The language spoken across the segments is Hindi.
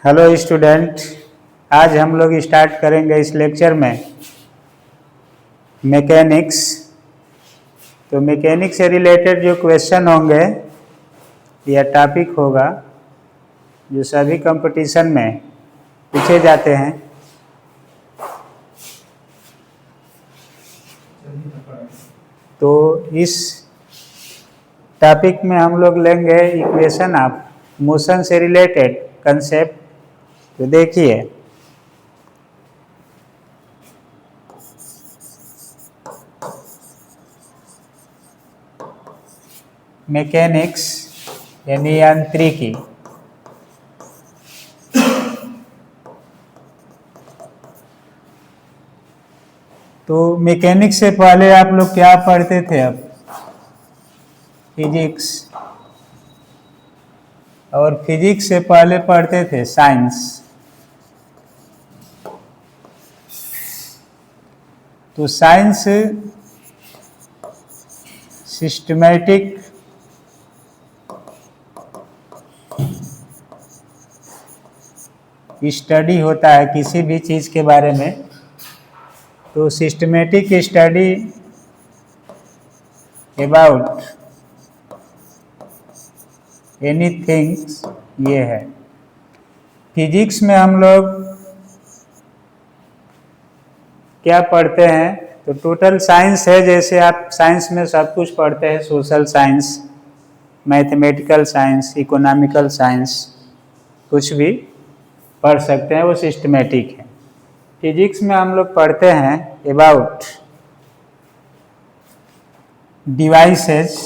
Hello student. आज हम लोग स्टार्ट करेंगे इस लेक्चर में मैकेनिक्स। तो मैकेनिक्स से रिलेटेड जो क्वेश्चन होंगे या टॉपिक होगा जो सभी कंपटीशन में पूछे जाते हैं। तो इस टॉपिक में हम लोग लेंगे इक्वेशन ऑफ मोशन से रिलेटेड कंसेप्ट। तो देखिए, मैकेनिक्स यानी यांत्रिकी। तो मैकेनिक्स से पहले आप लोग क्या पढ़ते थे? अब फिजिक्स, और फिजिक्स से पहले पढ़ते थे साइंस। तो साइंस सिस्टमैटिक स्टडी होता है किसी भी चीज़ के बारे में। तो सिस्टमैटिक स्टडी अबाउट एनीथिंग ये है। फिजिक्स में हम लोग क्या पढ़ते हैं? तो टोटल साइंस है। जैसे आप साइंस में सब कुछ पढ़ते हैं, social science, mathematical science, economical science, कुछ भी पढ़ सकते हैं, वो सिस्टमैटिक है। फिजिक्स में हम लोग पढ़ते हैं अबाउट डिवाइसेस।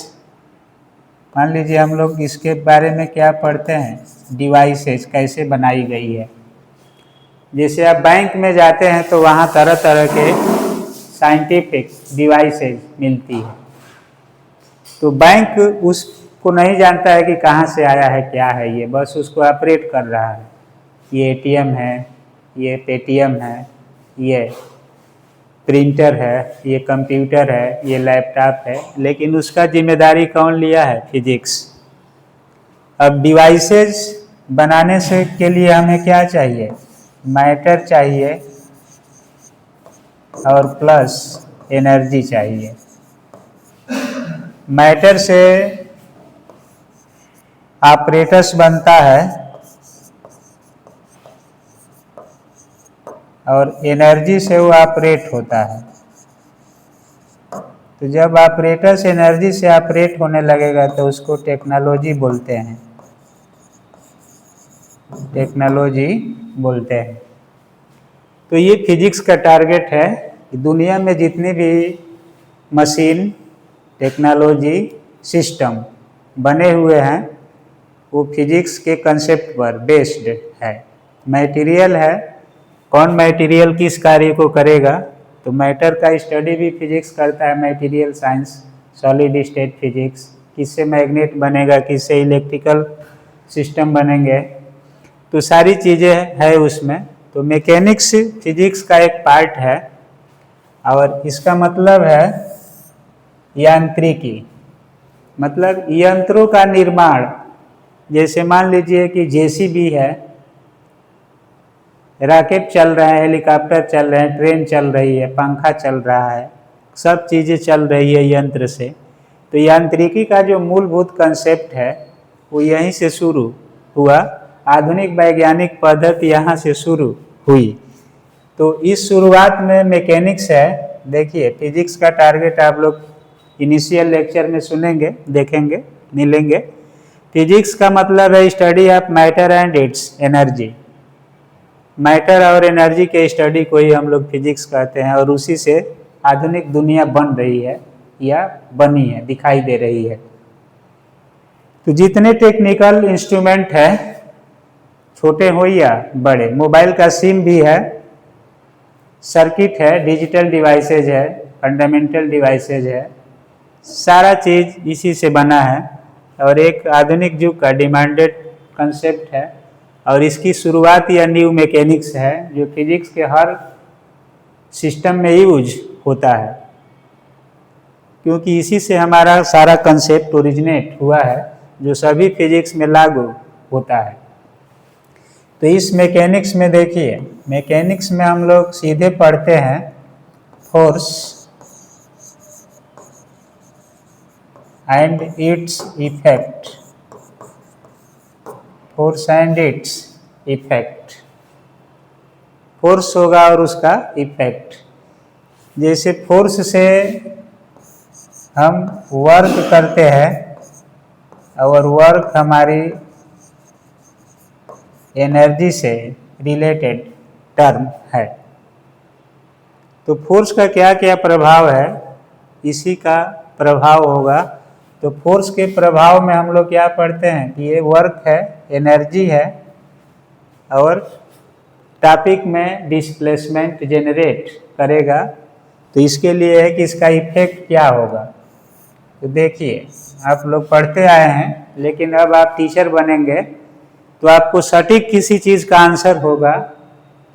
मान लीजिए हम लोग इसके बारे में क्या पढ़ते हैं? डिवाइसेस कैसे बनाई गई है। जैसे आप बैंक में जाते हैं तो वहाँ तरह तरह के साइंटिफिक डिवाइसेस मिलती है। तो बैंक उसको नहीं जानता है कि कहाँ से आया है, क्या है ये, बस उसको ऑपरेट कर रहा है। ये एटीएम है, ये पेटीएम है, ये प्रिंटर है, ये कंप्यूटर है, ये लैपटॉप है, लेकिन उसका जिम्मेदारी कौन लिया है? फिजिक्स। अब डिवाइसेस बनाने से के लिए हमें क्या चाहिए? मैटर चाहिए और प्लस एनर्जी चाहिए। मैटर से ऑपरेटस बनता है और एनर्जी से वो ऑपरेट होता है। तो जब ऑपरेटस एनर्जी से ऑपरेट होने लगेगा तो उसको टेक्नोलॉजी बोलते हैं। टेक्नोलॉजी बोलते हैं। तो ये फिजिक्स का टारगेट है कि दुनिया में जितने भी मशीन, टेक्नोलॉजी, सिस्टम बने हुए हैं वो फिजिक्स के कंसेप्ट पर बेस्ड है। मटेरियल है, कौन मटेरियल किस कार्य को करेगा? तो मैटर का स्टडी भी फिजिक्स करता है, material science, solid state physics. किससे मैग्नेट बनेगा, किससे इलेक्ट्रिकल सिस्टम बनेंगे, तो सारी चीज़ें है उसमें। तो मैकेनिक्स फिजिक्स का एक पार्ट है और इसका मतलब है यांत्रिकी, मतलब यंत्रों का निर्माण। जैसे मान लीजिए कि जेसीबी है, रॉकेट चल रहा है, हेलीकॉप्टर चल रहे हैं, ट्रेन चल रही है, पंखा चल रहा है, सब चीज़ें चल रही है यंत्र से। तो यांत्रिकी का जो मूलभूत कंसेप्ट है वो यहीं से शुरू हुआ। आधुनिक वैज्ञानिक पद्धति यहाँ से शुरू हुई। तो इस शुरुआत में मैकेनिक्स है। देखिए, फिजिक्स का टारगेट आप लोग इनिशियल लेक्चर में सुनेंगे, देखेंगे, मिलेंगे। फिजिक्स का मतलब है study of matter and it's energy. Matter और एनर्जी के स्टडी को ही हम लोग फिजिक्स कहते हैं और उसी से आधुनिक दुनिया बन रही है या बनी है, दिखाई दे रही है। तो जितने टेक्निकल इंस्ट्रूमेंट है, छोटे हो या बड़े, मोबाइल का सिम भी है, सर्किट है, डिजिटल डिवाइसेज है, फंडामेंटल डिवाइसेज है, सारा चीज़ इसी से बना है और एक आधुनिक युग का डिमांडेड कंसेप्ट है। और इसकी शुरुआत या न्यू मैकेनिक्स है जो फिजिक्स के हर सिस्टम में यूज होता है, क्योंकि इसी से हमारा सारा कंसेप्ट ओरिजिनेट हुआ है जो सभी फिजिक्स में लागू होता है। तो इस मैकेनिक्स में देखिए, मैकेनिक्स में हम लोग सीधे पढ़ते हैं force and its effect, force and its effect, force होगा और उसका इफेक्ट। जैसे फोर्स से हम वर्क करते हैं और वर्क हमारी एनर्जी से रिलेटेड टर्म है। तो फोर्स का क्या क्या प्रभाव है, इसी का प्रभाव होगा। तो फोर्स के प्रभाव में हम लोग क्या पढ़ते हैं कि ये वर्क है, एनर्जी है, और टॉपिक में डिस्प्लेसमेंट जेनरेट करेगा। तो इसके लिए है कि इसका इफेक्ट क्या होगा। तो देखिए, आप लोग पढ़ते आए हैं, लेकिन अब आप टीचर बनेंगे तो आपको सटीक किसी चीज़ का आंसर होगा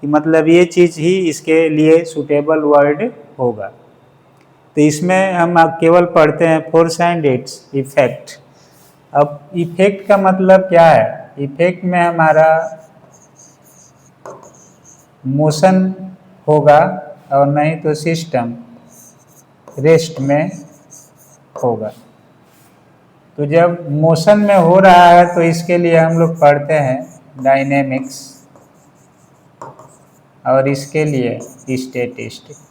कि मतलब ये चीज़ ही इसके लिए सूटेबल वर्ड होगा। तो इसमें हम केवल पढ़ते हैं फोर्स एंड इट्स इफेक्ट। अब इफेक्ट का मतलब क्या है? इफेक्ट में हमारा मोशन होगा और नहीं तो सिस्टम रेस्ट में होगा। तो जब मोशन में हो रहा है तो इसके लिए हम लोग पढ़ते हैं डायनेमिक्स और इसके लिए स्टैटिस्टिक्स।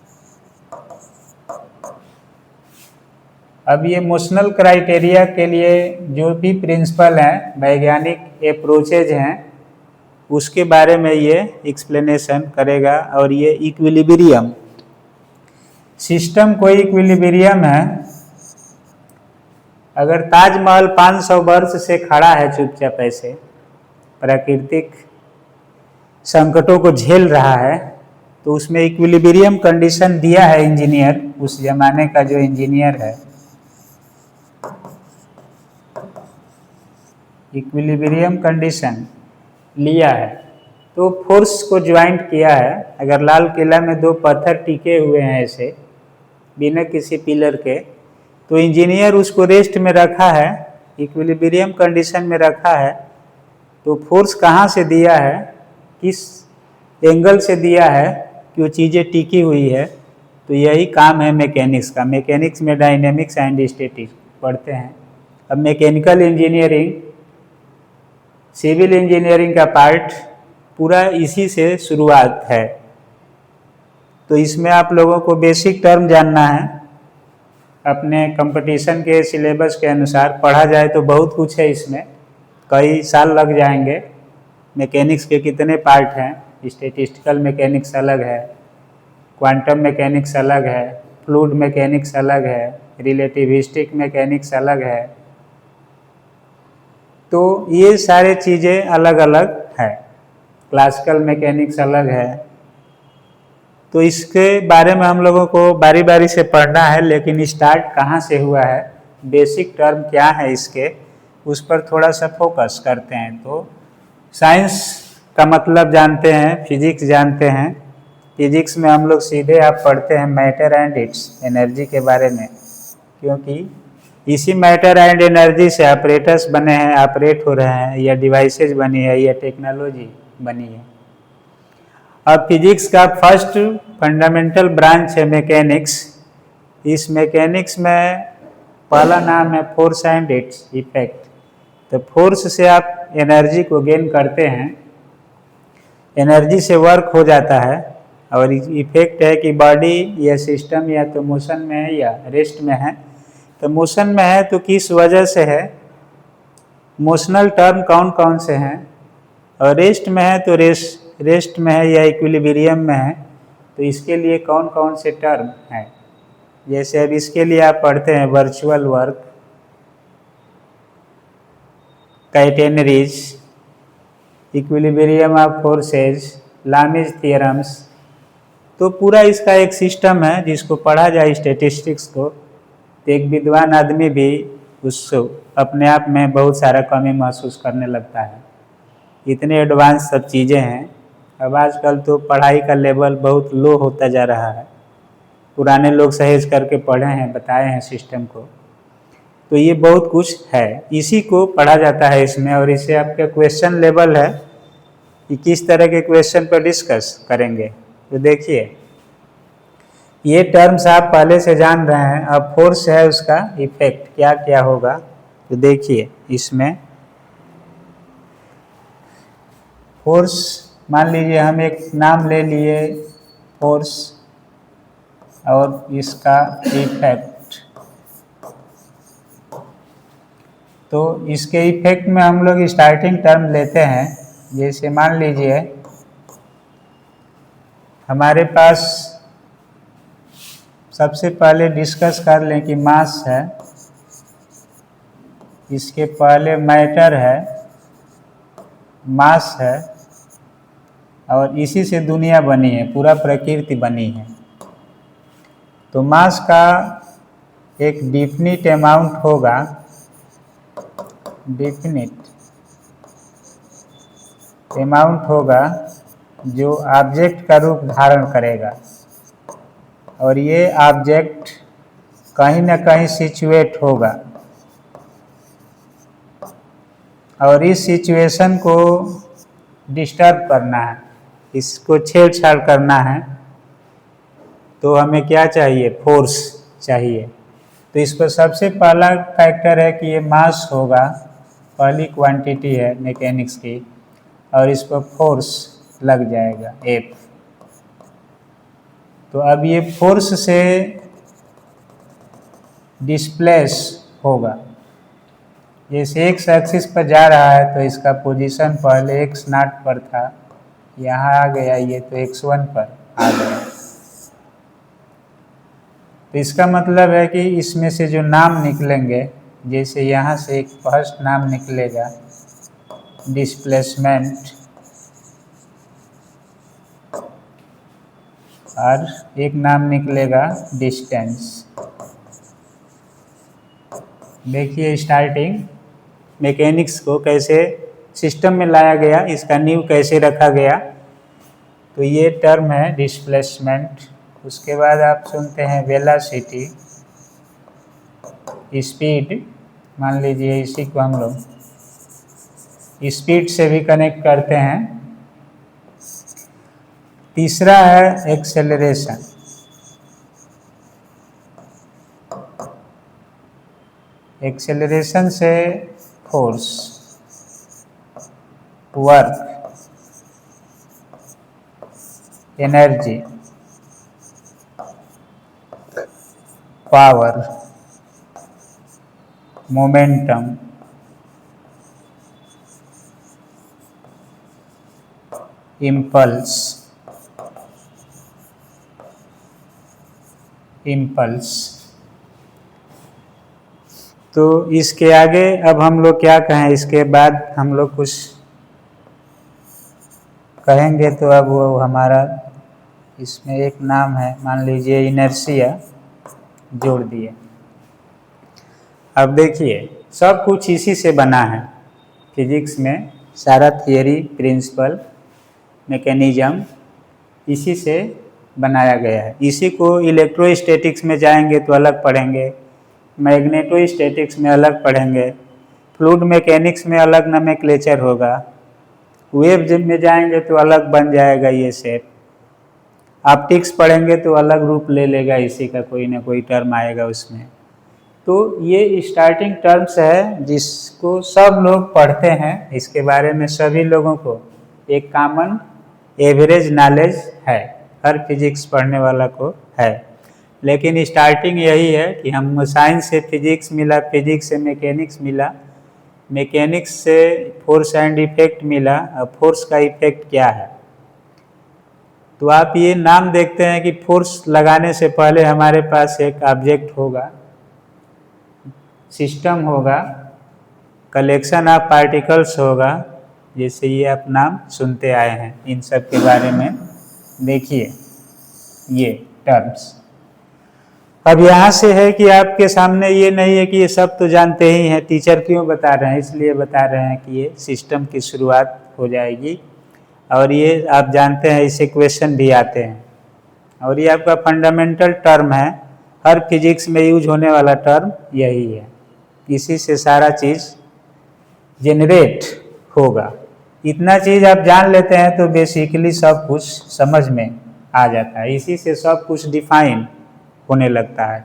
अब ये मोशनल क्राइटेरिया के लिए जो भी प्रिंसिपल हैं, वैज्ञानिक अप्रोचेज हैं, उसके बारे में ये एक्सप्लेनेशन करेगा। और ये इक्विलिब्रियम सिस्टम कोई इक्विलिब्रियम है। अगर ताजमहल 500 वर्ष से खड़ा है चुपचाप ऐसे, प्राकृतिक संकटों को झेल रहा है, तो उसमें इक्विलिब्रियम कंडीशन दिया है इंजीनियर, उस जमाने का जो इंजीनियर है, इक्विलिब्रियम कंडीशन लिया है। तो फोर्स को ज्वाइंट किया है। अगर लाल किला में 2 पत्थर टिके हुए हैं ऐसे बिना किसी पिलर के, तो इंजीनियर उसको रेस्ट में रखा है, इक्विलिब्रियम कंडीशन में रखा है। तो फोर्स कहाँ से दिया है, किस एंगल से दिया है कि वो चीज़ें टिकी हुई है। तो यही काम है मैकेनिक्स का। मैकेनिक्स में डायनेमिक्स एंड स्टैटिक्स पढ़ते हैं। अब मैकेनिकल इंजीनियरिंग, सिविल इंजीनियरिंग का पार्ट पूरा इसी से शुरुआत है। तो इसमें आप लोगों को बेसिक टर्म जानना है। अपने कंपटीशन के सिलेबस के अनुसार पढ़ा जाए तो बहुत कुछ है इसमें, कई साल लग जाएंगे। मैकेनिक्स के कितने पार्ट हैं, स्टैटिस्टिकल मैकेनिक्स अलग है, क्वांटम मैकेनिक्स अलग है, फ्लूइड मैकेनिक्स अलग है, रिलेटिविस्टिक मैकेनिक्स अलग है। तो ये सारे चीज़ें अलग अलग है, क्लासिकल मैकेनिक्स अलग है। तो इसके बारे में हम लोगों को बारी बारी से पढ़ना है। लेकिन स्टार्ट कहाँ से हुआ है, बेसिक टर्म क्या है इसके, उस पर थोड़ा सा फोकस करते हैं। तो साइंस का मतलब जानते हैं, फिजिक्स जानते हैं। फिजिक्स में हम लोग सीधे आप पढ़ते हैं मैटर एंड इट्स एनर्जी के बारे में, क्योंकि इसी मैटर एंड एनर्जी से ऑपरेटर्स बने हैं, ऑपरेट हो रहे हैं, या डिवाइसेज बनी है, या टेक्नोलॉजी बनी है। अब फिजिक्स का फर्स्ट फंडामेंटल ब्रांच है मैकेनिक्स। इस मैकेनिक्स में पहला नाम है फोर्स एंड इट्स इफेक्ट। तो फोर्स से आप एनर्जी को गेन करते हैं, एनर्जी से वर्क हो जाता है, और इफेक्ट है कि बॉडी या सिस्टम या तो मोशन में है या रेस्ट में है। तो मोशन में है तो किस वजह से है, मोशनल टर्म कौन कौन से हैं, और रेस्ट में है तो रेस्ट में है या इक्विलिब्रियम में है, तो इसके लिए कौन कौन से टर्म हैं। जैसे अब इसके लिए आप पढ़ते हैं virtual work, catenaries, equilibrium of forces, Lami's theorems. तो पूरा इसका एक सिस्टम है जिसको पढ़ा जाए स्टैटिस्टिक्स को, तो एक विद्वान आदमी भी उसको अपने आप में बहुत सारा कमी महसूस करने लगता है। इतने एडवांस सब चीज़ें हैं। अब आजकल तो पढ़ाई का लेवल बहुत लो होता जा रहा है। पुराने लोग सहेज करके पढ़े हैं, बताए हैं सिस्टम को। तो ये बहुत कुछ है, इसी को पढ़ा जाता है इसमें। और इसे आपका क्वेश्चन लेवल है कि किस तरह के क्वेश्चन पर डिस्कस करेंगे। तो देखिए ये टर्म्स आप पहले से जान रहे हैं, अब फोर्स है उसका इफेक्ट क्या क्या होगा। तो देखिए इसमें फोर्स, मान लीजिए हम एक नाम ले लिए फोर्स और इसका इफेक्ट। तो इसके इफेक्ट में हम लोग स्टार्टिंग टर्म लेते हैं। जैसे मान लीजिए हमारे पास सबसे पहले डिस्कस कर लें कि मास है, इसके पहले मैटर है, मास है, और इसी से दुनिया बनी है, पूरा प्रकृति बनी है। तो मास का एक डिफिनिट अमाउंट होगा, डिफिनिट अमाउंट होगा जो ऑब्जेक्ट का रूप धारण करेगा, और ये ऑब्जेक्ट कहीं ना कहीं सिचुएट होगा, और इस सिचुएशन को डिस्टर्ब करना है, इसको छेड़छाड़ करना है, तो हमें क्या चाहिए, फोर्स चाहिए। तो इस पर सबसे पहला फैक्टर है कि ये मास होगा, पहली क्वांटिटी है मैकेनिक्स की, और इस पर फोर्स लग जाएगा F। तो अब ये फोर्स से डिस्प्लेस होगा, जैसे एक्स एक्सिस पर जा रहा है तो इसका पोजीशन पहले x नॉट पर था, यहाँ आ गया ये तो x1 पर आ गया। तो इसका मतलब है कि इसमें से जो नाम निकलेंगे, जैसे यहाँ से एक फर्स्ट नाम निकलेगा डिस्प्लेसमेंट, और एक नाम निकलेगा डिस्टेंस। देखिए स्टार्टिंग मैकेनिक्स को कैसे सिस्टम में लाया गया, इसका नींव कैसे रखा गया। तो ये टर्म है डिस्प्लेसमेंट। उसके बाद आप सुनते हैं वेलोसिटी, स्पीड, मान लीजिए इसी को हम लोग स्पीड से भी कनेक्ट करते हैं। तीसरा है एक्सेलरेशन, एक्सेलरेशन से force, work, energy, power, momentum, impulse, तो इसके आगे अब हम लोग क्या कहें, इसके बाद हम लोग कुछ कहेंगे तो अब वो हमारा इसमें एक नाम है, मान लीजिए इनर्शिया जोड़ दिए। अब देखिए सब कुछ इसी से बना है, फिजिक्स में सारा थियरी, प्रिंसिपल, मैकेनिज्म इसी से बनाया गया है। इसी को इलेक्ट्रोस्टैटिक्स में जाएंगे तो अलग पढ़ेंगे, मैग्नेटोस्टैटिक्स में अलग पढ़ेंगे, फ्लूइड मैकेनिक्स में अलग नोमेनक्लेचर होगा, वेव में जाएंगे तो अलग बन जाएगा ये शेप, ऑप्टिक्स पढ़ेंगे तो अलग रूप ले लेगा, इसी का कोई ना कोई टर्म आएगा उसमें। तो ये स्टार्टिंग टर्म्स है जिसको सब लोग पढ़ते हैं, इसके बारे में सभी लोगों को एक कॉमन एवरेज नॉलेज है, हर फिजिक्स पढ़ने वाला को है। लेकिन स्टार्टिंग यही है कि हम साइंस से फिजिक्स मिला, फिजिक्स से मैकेनिक्स मिला, मैकेनिक्स से फोर्स एंड इफेक्ट मिला। अब फोर्स का इफेक्ट क्या है, तो आप ये नाम देखते हैं कि फोर्स लगाने से पहले हमारे पास एक ऑब्जेक्ट होगा, सिस्टम होगा, कलेक्शन ऑफ पार्टिकल्स होगा, जैसे ये आप नाम सुनते आए हैं। इन सब के बारे में देखिए ये टर्म्स। अब यहाँ से है कि आपके सामने ये नहीं है कि ये सब तो जानते ही हैं, टीचर क्यों बता रहे हैं, इसलिए बता रहे हैं कि ये सिस्टम की शुरुआत हो जाएगी, और ये आप जानते हैं इसे क्वेश्चन भी आते हैं, और ये आपका फंडामेंटल टर्म है, हर फिजिक्स में यूज होने वाला टर्म यही है। इसी से सारा चीज़ जेनरेट होगा, इतना चीज़ आप जान लेते हैं तो बेसिकली सब कुछ समझ में आ जाता है, इसी से सब कुछ डिफाइन होने लगता है।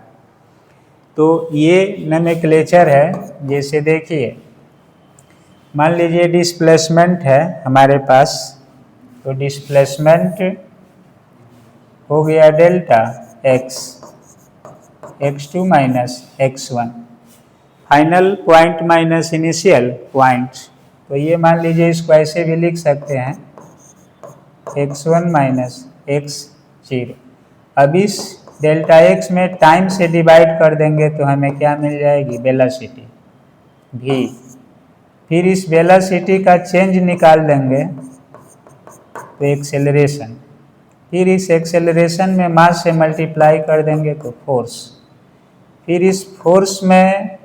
तो ये नोमेनक्लेचर है। जैसे देखिए, मान लीजिए डिस्प्लेसमेंट है हमारे पास, तो डिस्प्लेसमेंट हो गया delta x, x2 minus x1, final point minus initial point. तो ये मान लीजिए इसको ऐसे भी लिख सकते हैं x1 माइनस x0। अब इस डेल्टा x में टाइम से डिवाइड कर देंगे तो हमें क्या मिल जाएगी, वेलोसिटी v। फिर इस वेलोसिटी का चेंज निकाल देंगे तो एक्सेलरेशन। फिर इस एक्सेलरेशन में मास से मल्टीप्लाई कर देंगे तो फोर्स। फिर इस फोर्स में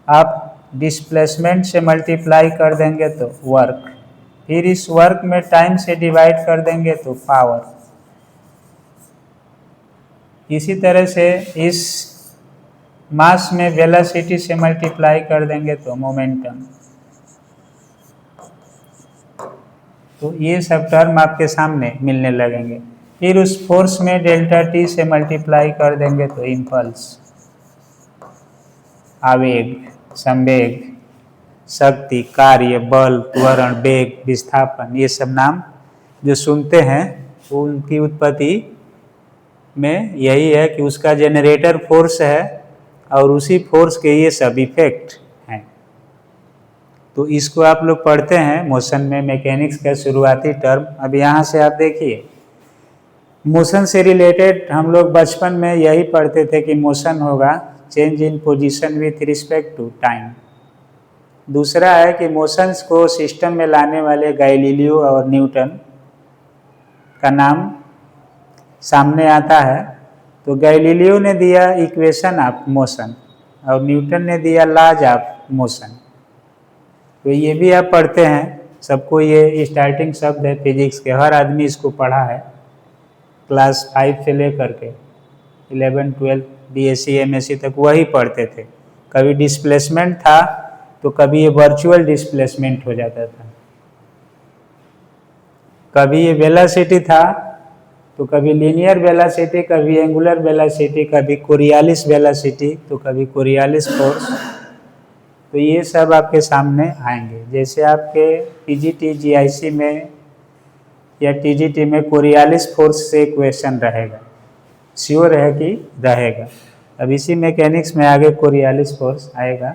आप डिस्प्लेसमेंट से मल्टीप्लाई कर देंगे तो वर्क। फिर इस वर्क में टाइम से डिवाइड कर देंगे तो पावर। इसी तरह से इस मास में वेलोसिटी से मल्टीप्लाई कर देंगे तो मोमेंटम। तो ये सब टर्म आपके सामने मिलने लगेंगे। फिर उस फोर्स में डेल्टा टी से मल्टीप्लाई कर देंगे तो इम्पल्स, आवेग, संवेग, शक्ति, कार्य, बल, त्वरण, वेग, विस्थापन, ये सब नाम जो सुनते हैं उनकी उत्पत्ति में यही है कि उसका जनरेटर फोर्स है और उसी फोर्स के ये सब इफेक्ट हैं। तो इसको आप लोग पढ़ते हैं मोशन में, मैकेनिक्स का शुरुआती टर्म। अब यहाँ से आप देखिए, मोशन से रिलेटेड हम लोग बचपन में यही पढ़ते थे कि मोशन होगा change in position with respect to time. दूसरा है कि मोशंस को सिस्टम में लाने वाले गैलीलियो और न्यूटन का नाम सामने आता है। तो गैलीलियो ने दिया इक्वेशन ऑफ मोशन और न्यूटन ने दिया लॉज ऑफ मोशन। तो ये भी आप पढ़ते हैं, सबको ये स्टार्टिंग शब्द है फिजिक्स के, हर आदमी इसको पढ़ा है क्लास 5 से लेकर के 11, 12, BSc MSc तक वही पढ़ते थे। कभी डिस्प्लेसमेंट था तो कभी ये वर्चुअल डिस्प्लेसमेंट हो जाता था, कभी ये वेलोसिटी था तो कभी लीनियर वेलोसिटी, कभी एंगुलर वेलोसिटी, कभी कोरियालिस वेलोसिटी, तो कभी कोरियालिस फोर्स। तो ये सब आपके सामने आएंगे। जैसे आपके PGT GIC में या TGT में कोरियालिस फोर्स से क्वेश्चन रहेगा, श्योर है कि रहेगा। अब इसी मैकेनिक्स में आगे कोरियालिस फोर्स आएगा।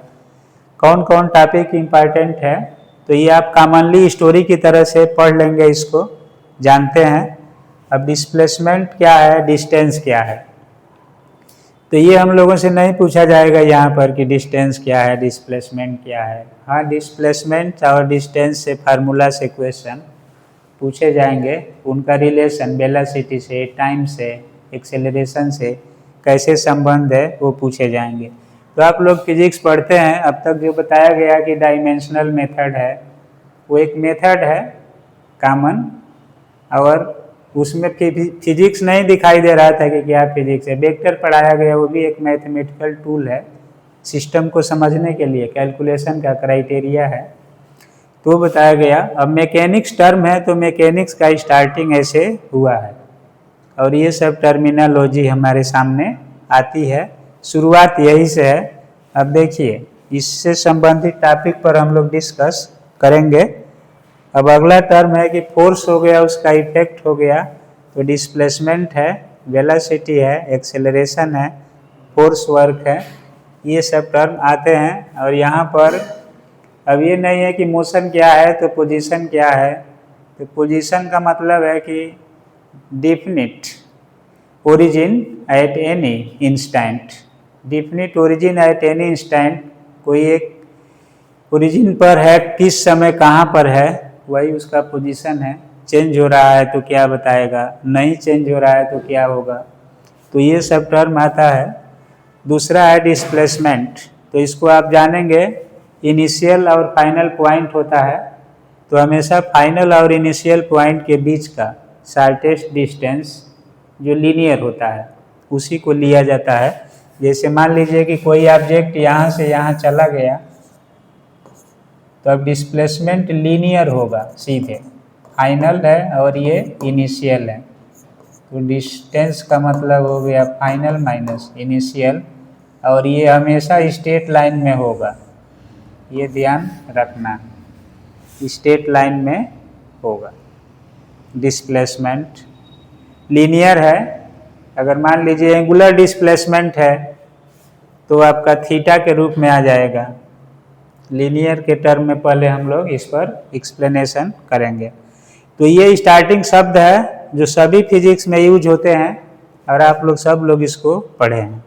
कौन कौन टॉपिक इम्पॉर्टेंट है तो ये आप कॉमनली स्टोरी की तरह से पढ़ लेंगे, इसको जानते हैं। अब डिस्प्लेसमेंट क्या है, डिस्टेंस क्या है, तो ये हम लोगों से नहीं पूछा जाएगा यहाँ पर कि डिस्टेंस क्या है, डिस्प्लेसमेंट क्या है। हाँ, डिस्प्लेसमेंट और डिस्टेंस से फार्मूला से क्वेश्चन पूछे जाएंगे, उनका रिलेशन वेलोसिटी से, टाइम से, एक्सेलरेशन से कैसे संबंध है वो पूछे जाएंगे। तो आप लोग फिजिक्स पढ़ते हैं, अब तक जो बताया गया कि डायमेंशनल मेथड है, वो एक मेथड है कॉमन, और उसमें फिजिक्स नहीं दिखाई दे रहा था कि क्या फिजिक्स है। वेक्टर पढ़ाया गया, वो भी एक मैथमेटिकल टूल है सिस्टम को समझने के लिए, कैलकुलेशन का क्राइटेरिया है, तो बताया गया। अब मैकेनिक्स टर्म है तो मैकेनिक्स का स्टार्टिंग ऐसे हुआ है और ये सब टर्मिनोलॉजी हमारे सामने आती है, शुरुआत यही से है। अब देखिए, इससे संबंधित टॉपिक पर हम लोग डिस्कस करेंगे। अब अगला टर्म है कि फोर्स हो गया, उसका इफेक्ट हो गया, तो डिस्प्लेसमेंट है, वेलोसिटी है, एक्सेलरेशन है, फोर्स वर्क है, ये सब टर्म आते हैं। और यहाँ पर अब ये नहीं है कि मोशन क्या है तो पोजीशन क्या है। तो पोजीशन का मतलब है कि definite origin at any instant, definite origin at any instant, कोई एक ओरिजिन पर है, किस समय कहाँ पर है, वही उसका पोजीशन है। चेंज हो रहा है तो क्या बताएगा, नहीं चेंज हो रहा है तो क्या होगा, तो ये सब टर्म आता है। दूसरा है डिस्प्लेसमेंट, तो इसको आप जानेंगे, इनिशियल और फाइनल पॉइंट होता है, तो हमेशा फाइनल और इनिशियल पॉइंट के बीच का शॉर्टेस्ट डिस्टेंस जो लीनियर होता है उसी को लिया जाता है। जैसे मान लीजिए कि कोई ऑब्जेक्ट यहाँ से यहाँ चला गया, तो अब डिस्प्लेसमेंट लीनियर होगा सीधे, फाइनल है और ये इनिशियल है, तो डिस्टेंस का मतलब हो गया फाइनल माइनस इनिशियल, और ये हमेशा स्ट्रेट लाइन में होगा, ये ध्यान रखना, स्ट्रेट लाइन में होगा। डिस्प्लेसमेंट लीनियर है, अगर मान लीजिए एंगुलर डिस्प्लेसमेंट है तो आपका थीटा के रूप में आ जाएगा। लीनियर के टर्म में पहले हम लोग इस पर एक्सप्लेनेशन करेंगे। तो ये स्टार्टिंग शब्द है जो सभी फिजिक्स में यूज होते हैं और आप लोग सब लोग इसको पढ़े हैं।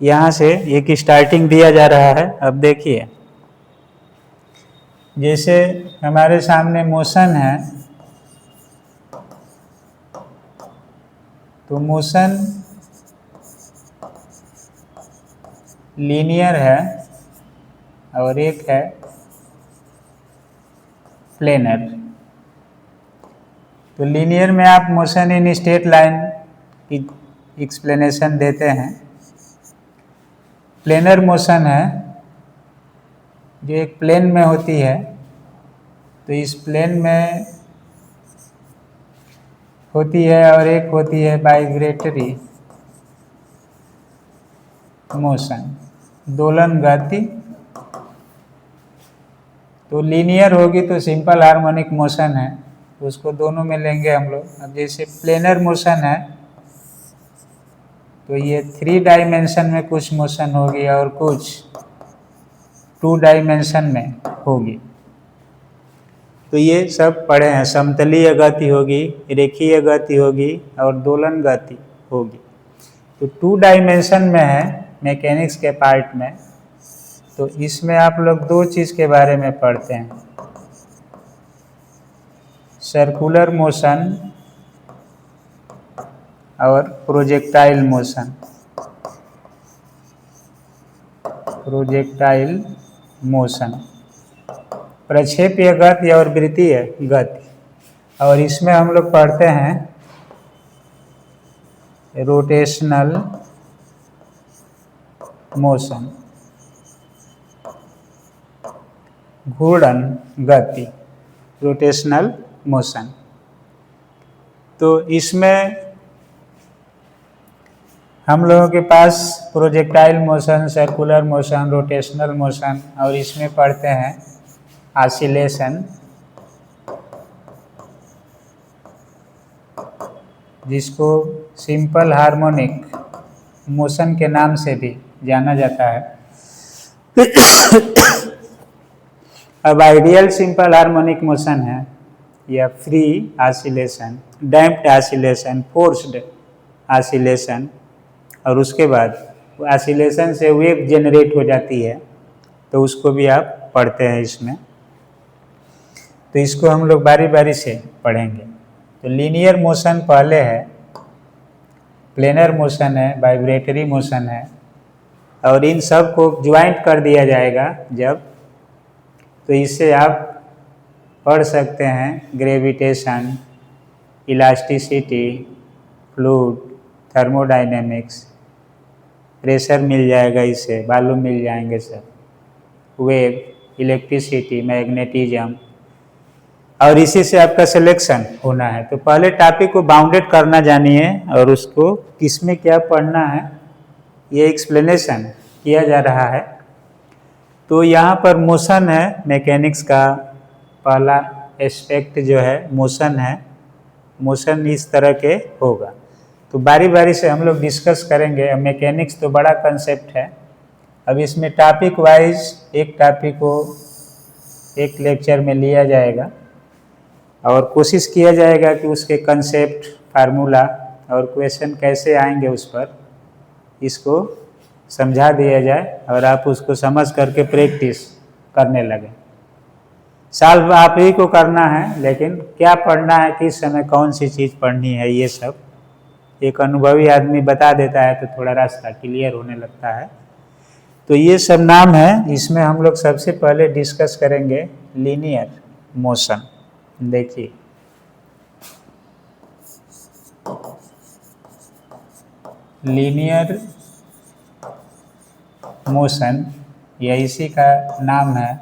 यहाँ से एक स्टार्टिंग दिया जा रहा है। अब देखिए, जैसे हमारे सामने मोशन है, तो मोशन लीनियर है और एक है प्लेनर। तो लीनियर में आप मोशन इन स्ट्रेट लाइन की एक्सप्लेनेशन देते हैं। प्लेनर मोशन है जो एक प्लेन में होती है, तो इस प्लेन में होती है, और एक होती है वाइब्रेटरी मोशन, दोलन गति। तो लीनियर होगी तो सिंपल हार्मोनिक मोशन है, तो उसको दोनों में लेंगे हम लोग। अब जैसे प्लेनर मोशन है तो ये 3 डायमेंशन में कुछ मोशन होगी और कुछ 2 डायमेंशन में होगी। तो ये सब पढ़े हैं, समतलीय गति होगी, रेखीय गति होगी और दोलन गति होगी। तो 2 डायमेंशन में है मैकेनिक्स के पार्ट में, तो इसमें आप लोग 2 चीज़ के बारे में पढ़ते हैं, सर्कुलर मोशन और प्रोजेक्टाइल मोशन। प्रोजेक्टाइल मोशन प्रक्षेपीय गति और वृत्तीय गति, और इसमें हम लोग पढ़ते हैं रोटेशनल मोशन, घूर्णन गति, रोटेशनल मोशन। तो इसमें हम लोगों के पास projectile motion, circular motion, rotational motion, और इसमें पढ़ते हैं ऑसिलेशन, जिसको सिंपल हार्मोनिक मोशन के नाम से भी जाना जाता है। अब आइडियल सिंपल हार्मोनिक मोशन है, या free oscillation, damped oscillation, forced oscillation, और उसके बाद ऑसिलेशन से वेव जनरेट हो जाती है, तो उसको भी आप पढ़ते हैं इसमें। तो इसको हम लोग बारी बारी से पढ़ेंगे। तो लीनियर मोशन पहले है, प्लेनर मोशन है, वाइब्रेटरी मोशन है, और इन सब को ज्वाइंट कर दिया जाएगा जब, तो इससे आप पढ़ सकते हैं gravitation, elasticity, fluid, thermodynamics, pressure मिल जाएगा, इससे वॉल्यूम मिल जाएंगे सब, वेव, इलेक्ट्रिसिटी, मैग्नेटिज्म, और इसी से आपका सिलेक्शन होना है। तो पहले टॉपिक को बाउंडेड करना जानिए, और उसको किसमें क्या पढ़ना है ये एक्सप्लेनेशन किया जा रहा है। तो यहाँ पर मोशन है, मैकेनिक्स का पहला एस्पेक्ट जो है मोशन है। मोशन इस तरह के होगा, तो बारी बारी से हम लोग डिस्कस करेंगे। अब मैकेनिक्स तो बड़ा कंसेप्ट है, अब इसमें टॉपिक वाइज एक टॉपिक को एक लेक्चर में लिया जाएगा, और कोशिश किया जाएगा कि उसके कंसेप्ट, फार्मूला और क्वेश्चन कैसे आएंगे उस पर इसको समझा दिया जाए, और आप उसको समझ करके प्रैक्टिस करने लगें। सॉल्व आप ही को करना है, लेकिन क्या पढ़ना है, किस समय कौन सी चीज़ पढ़नी है, ये सब एक अनुभवी आदमी बता देता है तो थोड़ा रास्ता क्लियर होने लगता है। तो ये सब नाम है, इसमें हम लोग सबसे पहले डिस्कस करेंगे लीनियर मोशन। देखिए, लीनियर मोशन, या इसी का नाम है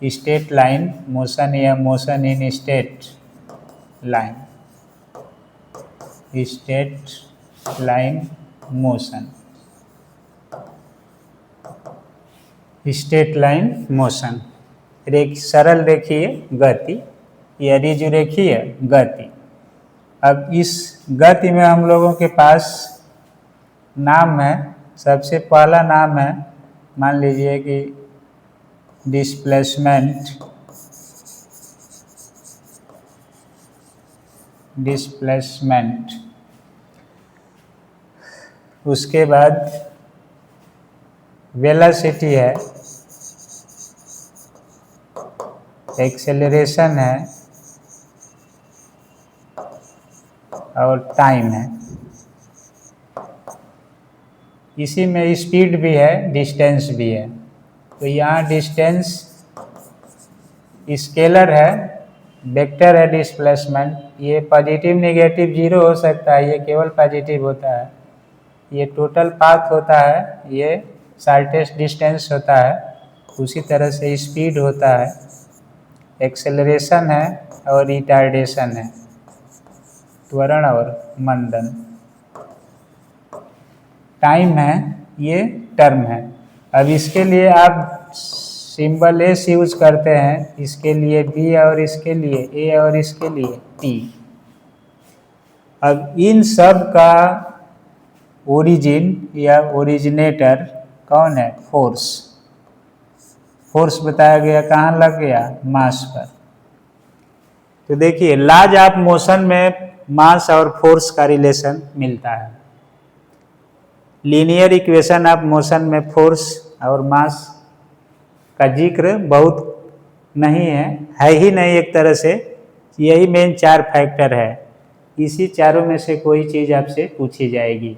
स्टेट लाइन मोशन या motion in state line, state line motion, state line motion, सरल रेखीय गति या रिजुरेखीय गति। अब इस गति में हम लोगों के पास नाम है, सबसे पहला नाम है, मान लीजिए कि डिस्प्लेसमेंट, डिस्प्लेसमेंट। उसके बाद वेलोसिटी है, एक्सेलरेशन है और टाइम है। इसी में स्पीड भी है, डिस्टेंस भी है। तो यहाँ डिस्टेंस स्केलर है, वेक्टर है डिस्प्लेसमेंट, ये पॉजिटिव नेगेटिव जीरो हो सकता है, ये केवल पॉजिटिव होता है। ये टोटल पाथ होता है, ये शॉर्टेस्ट डिस्टेंस होता है। उसी तरह से स्पीड होता है, एक्सेलरेशन है और रिटार्डेशन है, त्वरण और मंदन। टाइम है, ये टर्म है। अब इसके लिए आप सिंबल एस यूज करते हैं, इसके लिए बी और इसके लिए ए और इसके लिए टी। अब इन सब का ओरिजिन या ओरिजिनेटर कौन है? फोर्स। फोर्स बताया गया कहाँ लग गया? मास पर। तो देखिए लॉज ऑफ मोशन में मास और फोर्स का रिलेशन मिलता है। लीनियर इक्वेशन ऑफ मोशन में फोर्स और मास का जिक्र बहुत नहीं है ही नहीं, एक तरह से यही मेन चार फैक्टर है। इसी चारों में से कोई चीज़ आपसे पूछी जाएगी,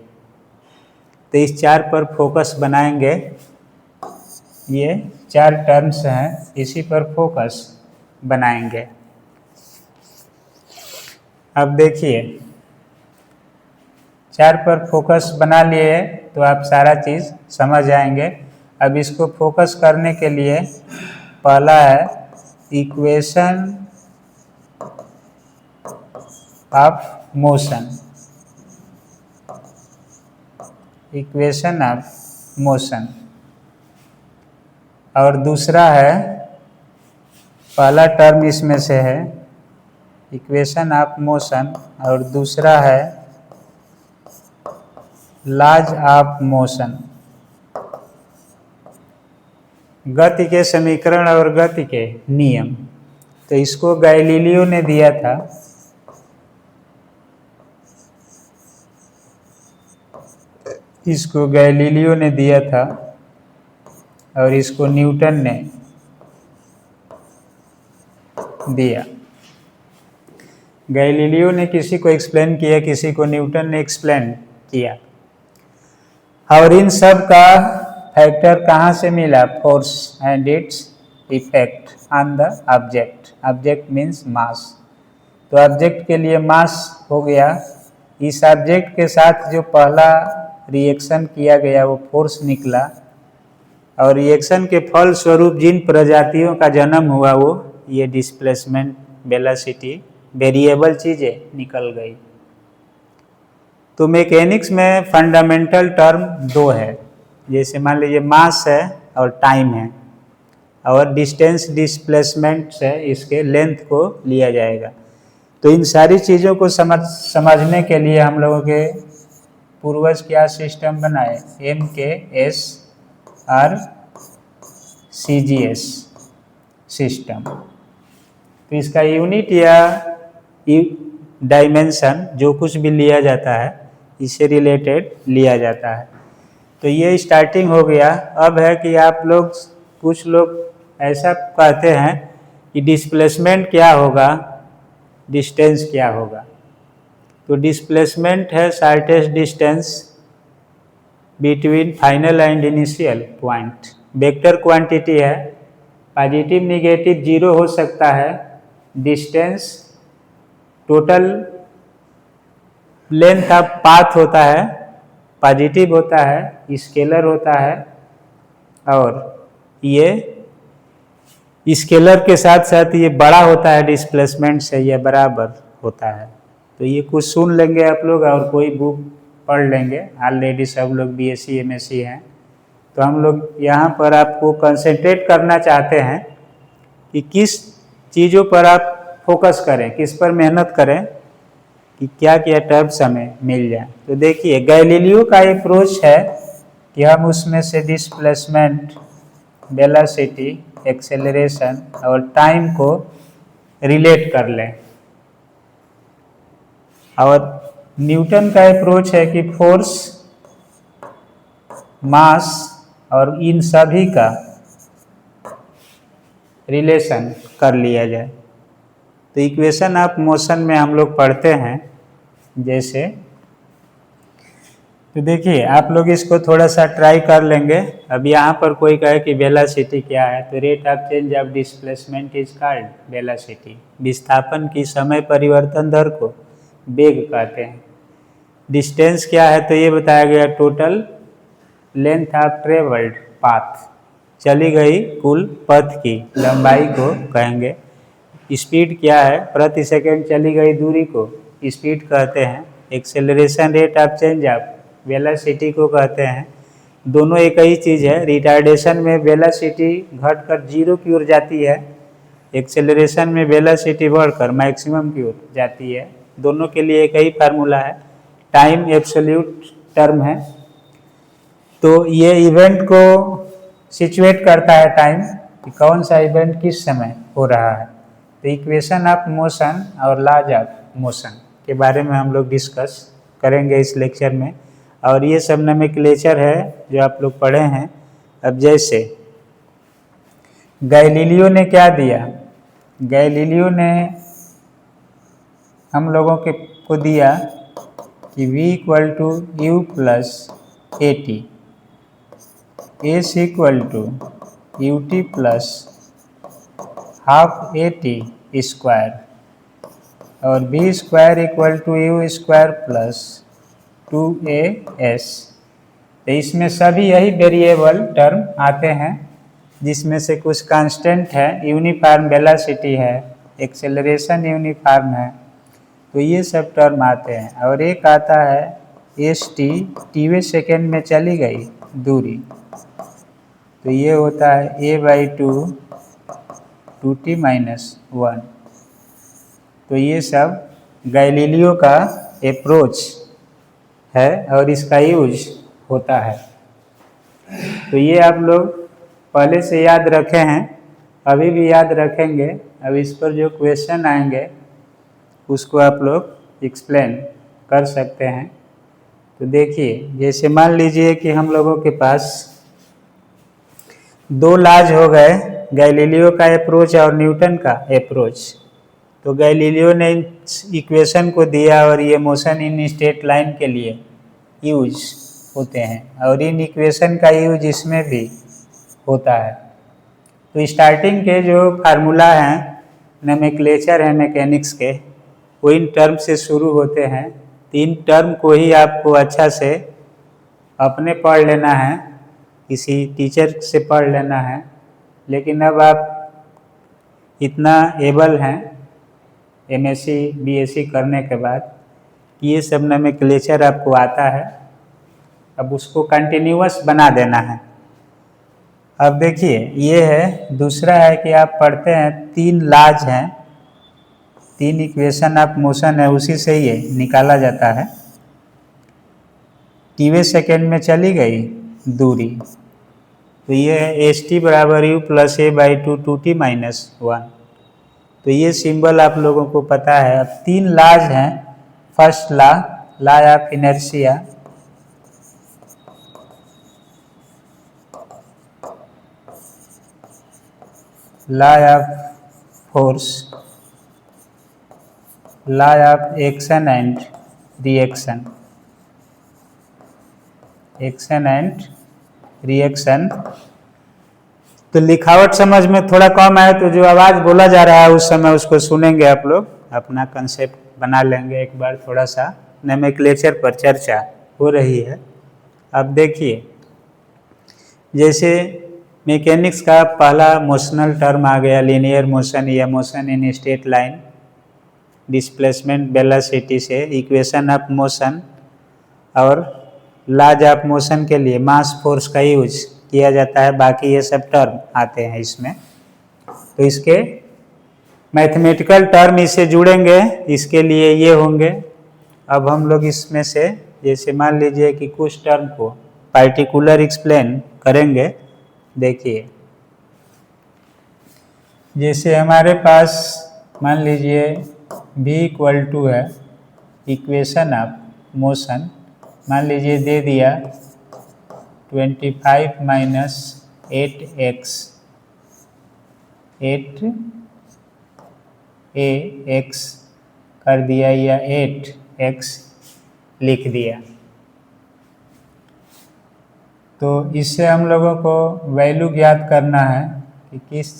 तो इस चार पर फोकस बनाएंगे। ये चार टर्म्स हैं, इसी पर फोकस बनाएंगे। अब देखिए चार पर फोकस बना लिए तो आप सारा चीज़ समझ आएंगे। अब इसको फोकस करने के लिए पहला है equation of motion, equation of motion. और दूसरा है, पहला टर्म इसमें से है इक्वेशन ऑफ मोशन और दूसरा है लॉज ऑफ मोशन, गति के समीकरण और गति के नियम। तो इसको गैलीलियो ने दिया था। इसको गैलीलियो ने दिया था और इसको न्यूटन ने दिया। गैलीलियो ने किसी को एक्सप्लेन किया, किसी को न्यूटन ने एक्सप्लेन किया। और इन सब का फैक्टर कहाँ से मिला? Force and its effect on the object. Object means mass. तो ऑब्जेक्ट के लिए मास हो गया। इस ऑब्जेक्ट के साथ जो पहला रिएक्शन किया गया वो फोर्स निकला, और रिएक्शन के फल स्वरूप जिन प्रजातियों का जन्म हुआ वो ये डिस्प्लेसमेंट, वेलोसिटी, वेरिएबल चीज़ें निकल गई। तो मैकेनिक्स में फंडामेंटल टर्म दो है, जैसे मान लीजिए मास है और टाइम है, और डिस्टेंस डिस्प्लेसमेंट से इसके लेंथ को लिया जाएगा। तो इन सारी चीज़ों को समझने के लिए हम लोगों के पूर्वज क्या सिस्टम बनाए? MKS और CGS सिस्टम। तो इसका यूनिट या डायमेंशन जो कुछ भी लिया जाता है इससे रिलेटेड लिया जाता है। तो ये स्टार्टिंग हो गया। अब है कि आप लोग, कुछ लोग ऐसा कहते हैं कि डिस्प्लेसमेंट क्या होगा, डिस्टेंस क्या होगा। तो डिस्प्लेसमेंट है shortest distance between final and initial point. Vector quantity है, पॉजिटिव निगेटिव जीरो हो सकता है। Distance total length of path होता है, पॉजिटिव होता है, स्केलर होता है। और ये स्केलर के साथ साथ ये बड़ा होता है डिस्प्लेसमेंट से, ये बराबर होता है। तो ये कुछ सुन लेंगे आप लोग और कोई बुक पढ़ लेंगे। ऑलरेडी सब लोग बीएससी एमएससी हैं, तो हम लोग यहाँ पर आपको कंसंट्रेट करना चाहते हैं कि किस चीज़ों पर आप फोकस करें, किस पर मेहनत करें कि क्या क्या टर्म्स हमें मिल जाए। तो देखिए गैलीलियो का अप्रोच है कि हम उसमें से डिस्प्लेसमेंट, वेलोसिटी, एक्सेलरेशन और टाइम को रिलेट कर लें। और न्यूटन का अप्रोच है कि फोर्स, मास और इन सभी का रिलेशन कर लिया जाए। तो इक्वेशन ऑफ मोशन में हम लोग पढ़ते हैं जैसे, तो देखिए आप लोग इसको थोड़ा सा ट्राई कर लेंगे। अब यहाँ पर कोई कहे कि वेलोसिटी क्या है, तो rate of change of displacement is called velocity. विस्थापन की समय परिवर्तन दर को वेग कहते हैं। डिस्टेंस क्या है, तो ये बताया गया total length of travelled path, चली गई कुल पथ की लंबाई को कहेंगे। स्पीड क्या है, प्रति सेकंड चली गई दूरी को स्पीड कहते हैं। Acceleration rate of change of velocity को कहते हैं। दोनों एक ही चीज़ है। रिटार्डेशन में वेलोसिटी घटकर जीरो की ओर जाती है, एक्सेलरेशन में वेलोसिटी बढ़कर मैक्सिमम की ओर जाती है। दोनों के लिए एक ही फार्मूला है। टाइम एब्सोल्यूट टर्म है, तो ये इवेंट को सिचुएट करता है टाइम कि कौन सा इवेंट किस समय हो रहा है। तो इक्वेशन ऑफ मोशन और लॉज ऑफ मोशन के बारे में हम लोग डिस्कस करेंगे इस लेक्चर में। और ये सब नोमेनक्लेचर है जो आप लोग पढ़े हैं। अब जैसे गैलीलियो ने क्या दिया, गैलीलियो ने हम लोगों को दिया कि v equal to you plus a t, s equal to u t plus half a t square और v square equal to u square plus 2as। तो इसमें सभी यही वेरिएबल टर्म आते हैं, जिसमें से कुछ कांस्टेंट है, यूनिफॉर्म वेलोसिटी है, एक्सेलरेशन यूनिफॉर्म है। तो ये सब टर्म आते हैं। और एक आता है एस टी, टीवे सेकेंड में चली गई दूरी, तो ये होता है a/2 2t - 1। तो ये सब गैलीलियो का अप्रोच है और इसका यूज होता है। तो ये आप लोग पहले से याद रखे हैं, अभी भी याद रखेंगे। अब इस पर जो क्वेश्चन आएंगे उसको आप लोग एक्सप्लेन कर सकते हैं। तो देखिए जैसे मान लीजिए कि हम लोगों के पास दो लॉज हो गए, गैलीलियो का अप्रोच और न्यूटन का अप्रोच। तो गैलीलियो ने इक्वेशन को दिया और ये मोशन इन स्ट्रेट लाइन के लिए यूज होते हैं, और इन इक्वेशन का यूज इसमें भी होता है। तो स्टार्टिंग के जो फार्मूला हैं, नोमेनक्लेचर है मैकेनिक्स के, वो इन टर्म से शुरू होते हैं। तीन टर्म को ही आपको अच्छा से अपने पढ़ लेना है, किसी टीचर से पढ़ लेना है। लेकिन अब आप इतना एबल हैं एमएससी बीएससी करने के बाद कि ये सब नोमेनक्लेचर आपको आता है, अब उसको कंटिन्यूअस बना देना है। अब देखिए ये है, दूसरा है कि आप पढ़ते हैं तीन लॉज हैं, तीन इक्वेशन ऑफ मोशन है, उसी से ये निकाला जाता है। टीवे सेकेंड में चली गई दूरी, तो ये है एस टी बराबर यू प्लस a/2 2t - 1। तो ये सिंबल आप लोगों को पता है। अब तीन लॉज हैं। First law of inertia, law of force, law of action and reaction, action and reaction. तो लिखावट समझ में थोड़ा कम आए तो जो आवाज़ बोला जा रहा है उस समय उसको सुनेंगे आप लोग, अपना कंसेप्ट बना लेंगे। एक बार थोड़ा सा नोमेनक्लेचर पर चर्चा हो रही है। अब देखिए जैसे मैकेनिक्स का पहला मोशनल टर्म आ गया लीनियर मोशन या motion in straight line, displacement velocity से इक्वेशन ऑफ मोशन और लॉज ऑफ मोशन के लिए मास फोर्स का यूज किया जाता है। बाकी ये सब टर्म आते हैं इसमें, तो इसके मैथमेटिकल टर्म इससे जुड़ेंगे, इसके लिए ये होंगे। अब हम लोग इसमें से जैसे मान लीजिए कि कुछ टर्म को पार्टिकुलर एक्सप्लेन करेंगे। देखिए, जैसे हमारे पास मान लीजिए v इक्वल टू है इक्वेशन ऑफ मोशन, मान लीजिए दे दिया 25 माइनस 8x 8ax कर दिया या 8x लिख दिया। तो इससे हम लोगों को वैल्यू ज्ञात करना है कि किस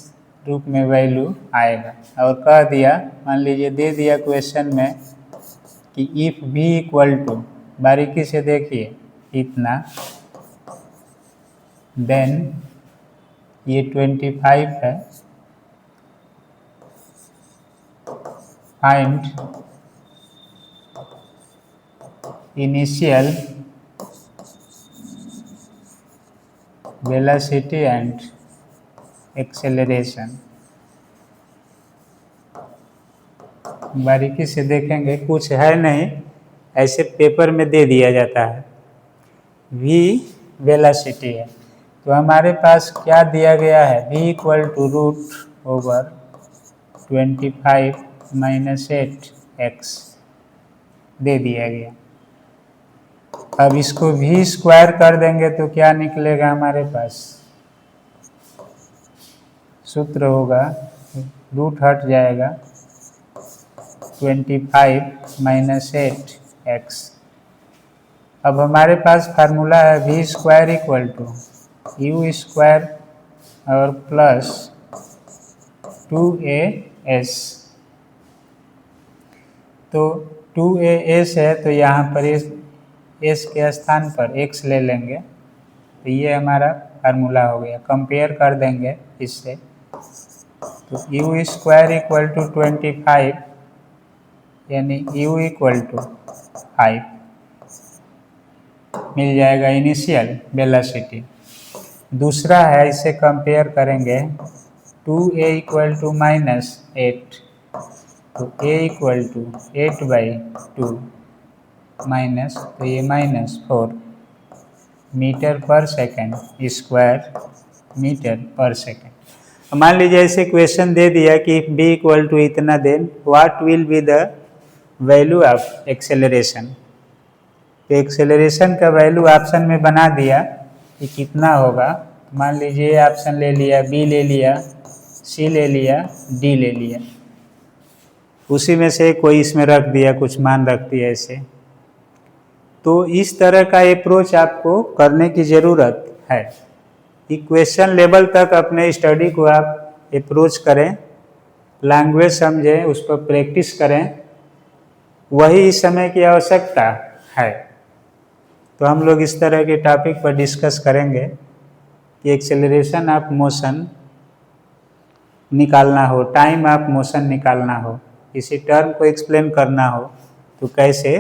रूप में वैल्यू आएगा। और कह दिया, मान लीजिए दे दिया क्वेश्चन में कि इफ v इक्वल टू, बारीकी से देखिए इतना, देन ये 25 है, find initial velocity and acceleration. बारीकी से देखेंगे, कुछ है नहीं, ऐसे पेपर में दे दिया जाता है। v वेलोसिटी है, तो हमारे पास क्या दिया गया है, v equal to root over 25 minus 8x दे दिया गया। अब इसको v स्क्वायर कर देंगे तो क्या निकलेगा हमारे पास, सूत्र होगा, रूट हट जाएगा 25 माइनस 8x। अब हमारे पास फार्मूला है v square equal to u square और प्लस 2as। तो 2as है, तो यहाँ पर इस s के स्थान पर x ले लेंगे, तो ये हमारा फार्मूला हो गया। कंपेयर कर देंगे इससे, तो u स्क्वायर इक्वल टू 25 यानी u इक्वल टू 5 मिल जाएगा इनिशियल वेलोसिटी। दूसरा है, इसे कंपेयर करेंगे 2a इक्वल टू माइनस 8, तो a इक्वल टू 8/2 माइनस, तो ये minus 4 metre per second square metre per second. मान लीजिए ऐसे क्वेश्चन दे दिया कि b इक्वल टू इतना, then what will be the value of acceleration. तो एक्सेलरेशन का वैल्यू ऑप्शन में बना दिया कि कितना होगा। मान लीजिए ऑप्शन ले लिया, बी ले लिया, सी ले लिया, डी ले लिया, उसी में से कोई इसमें रख दिया, कुछ मान रख दिया ऐसे। तो इस तरह का अप्रोच आपको करने की ज़रूरत है। इक्वेशन लेवल तक अपने स्टडी को आप अप्रोच करें, लैंग्वेज समझें, उस पर प्रैक्टिस करें, वही इस समय की आवश्यकता है। तो हम लोग इस तरह के टॉपिक पर डिस्कस करेंगे कि एक्सेलरेशन ऑफ मोशन निकालना हो, टाइम ऑफ मोशन निकालना हो, किसी टर्म को एक्सप्लेन करना हो तो कैसे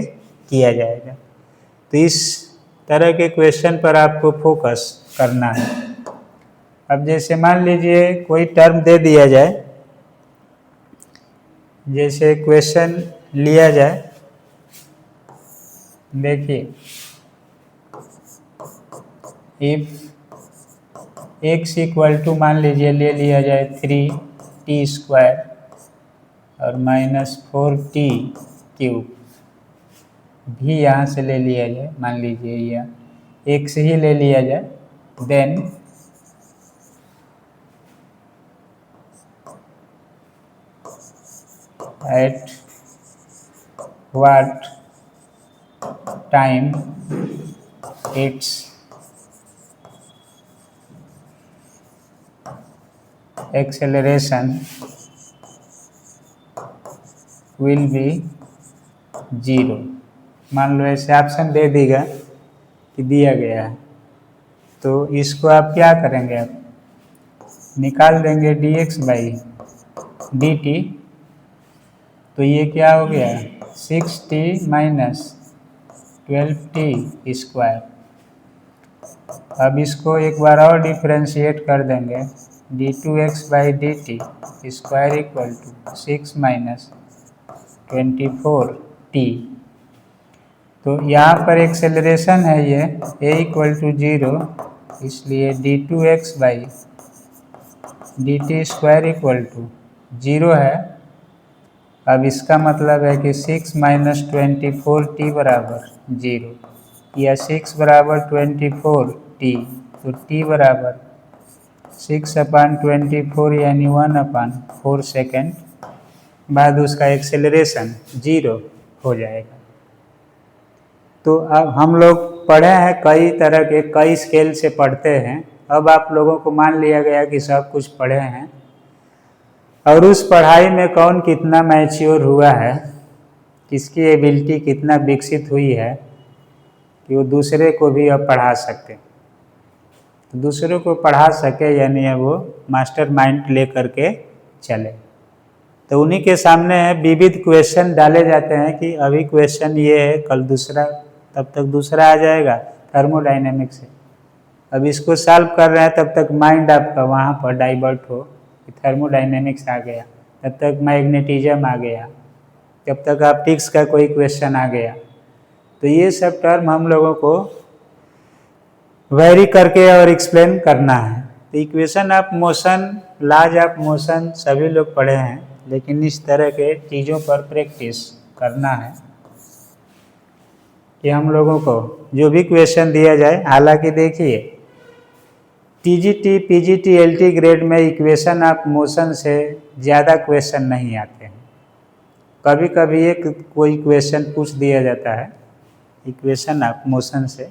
किया जाएगा। तो इस तरह के क्वेश्चन पर आपको फोकस करना है। अब जैसे मान लीजिए कोई टर्म दे दिया जाए, जैसे क्वेश्चन लिया जाए, देखिए इफ x इक्वल टू, मान लीजिए ले लिया जाए 3t स्क्वायर और माइनस 4t क्यूब, भी यहाँ से ले लिया जाए, मान लीजिए या x ही ले लिया जाए, then at what time its acceleration will be 0। मान लो ऐसे ऑप्शन दे देगा कि दिया गया है, तो इसको आप क्या करेंगे, आप निकाल देंगे dx बाई dt, तो ये क्या हो गया 6t माइनस 12t स्क्वायर। अब इसको एक बार और डिफ्रेंशिएट कर देंगे, d2x by D T square equal to 6 minus 24t। तो यहाँ पर एक्सेलरेशन है ये a इक्वल टू 0, इसलिए d2x by D T square equal to 0 है। अब इसका मतलब है कि 6 माइनस 24t बराबर 0, या 6 बराबर 24t, तो t बराबर 6/24 यानी 1/4 सेकेंड बाद उसका एक्सेलरेशन 0 हो जाएगा। तो अब हम लोग पढ़े हैं कई तरह के, कई स्केल से पढ़ते हैं। अब आप लोगों को मान लिया गया कि सब कुछ पढ़े हैं, और उस पढ़ाई में कौन कितना मैच्योर हुआ है, किसकी एबिलिटी कितना विकसित हुई है कि वो दूसरे को भी अब पढ़ा सकते। तो दूसरों को पढ़ा सके यानी वो मास्टर माइंड ले करके चले। तो उन्हीं के सामने विविध क्वेश्चन डाले जाते हैं कि अभी क्वेश्चन ये है, कल दूसरा, तब तक दूसरा आ जाएगा थर्मोडाइनमिक्स से। अब इसको सॉल्व कर रहे हैं, तब तक माइंड आपका वहाँ पर डाइवर्ट हो कि थर्मोडाइनमिक्स आ गया, तब तक मैग्नेटिज्म आ गया, तब तक ऑप्टिक्स का कोई क्वेश्चन आ गया। तो ये सब टर्म हम लोगों को वेरी करके और एक्सप्लेन करना है। तो equation of motion, laws of motion सभी लोग पढ़े हैं, लेकिन इस तरह के चीज़ों पर प्रैक्टिस करना है कि हम लोगों को जो भी क्वेश्चन दिया जाए, हालांकि देखिए टीजीटी, पीजीटी, एलटी ग्रेड में इक्वेशन ऑफ मोशन से ज़्यादा क्वेश्चन नहीं आते हैं। कभी कभी एक कोई क्वेश्चन पूछ दिया जाता है इक्वेशन ऑफ मोशन से,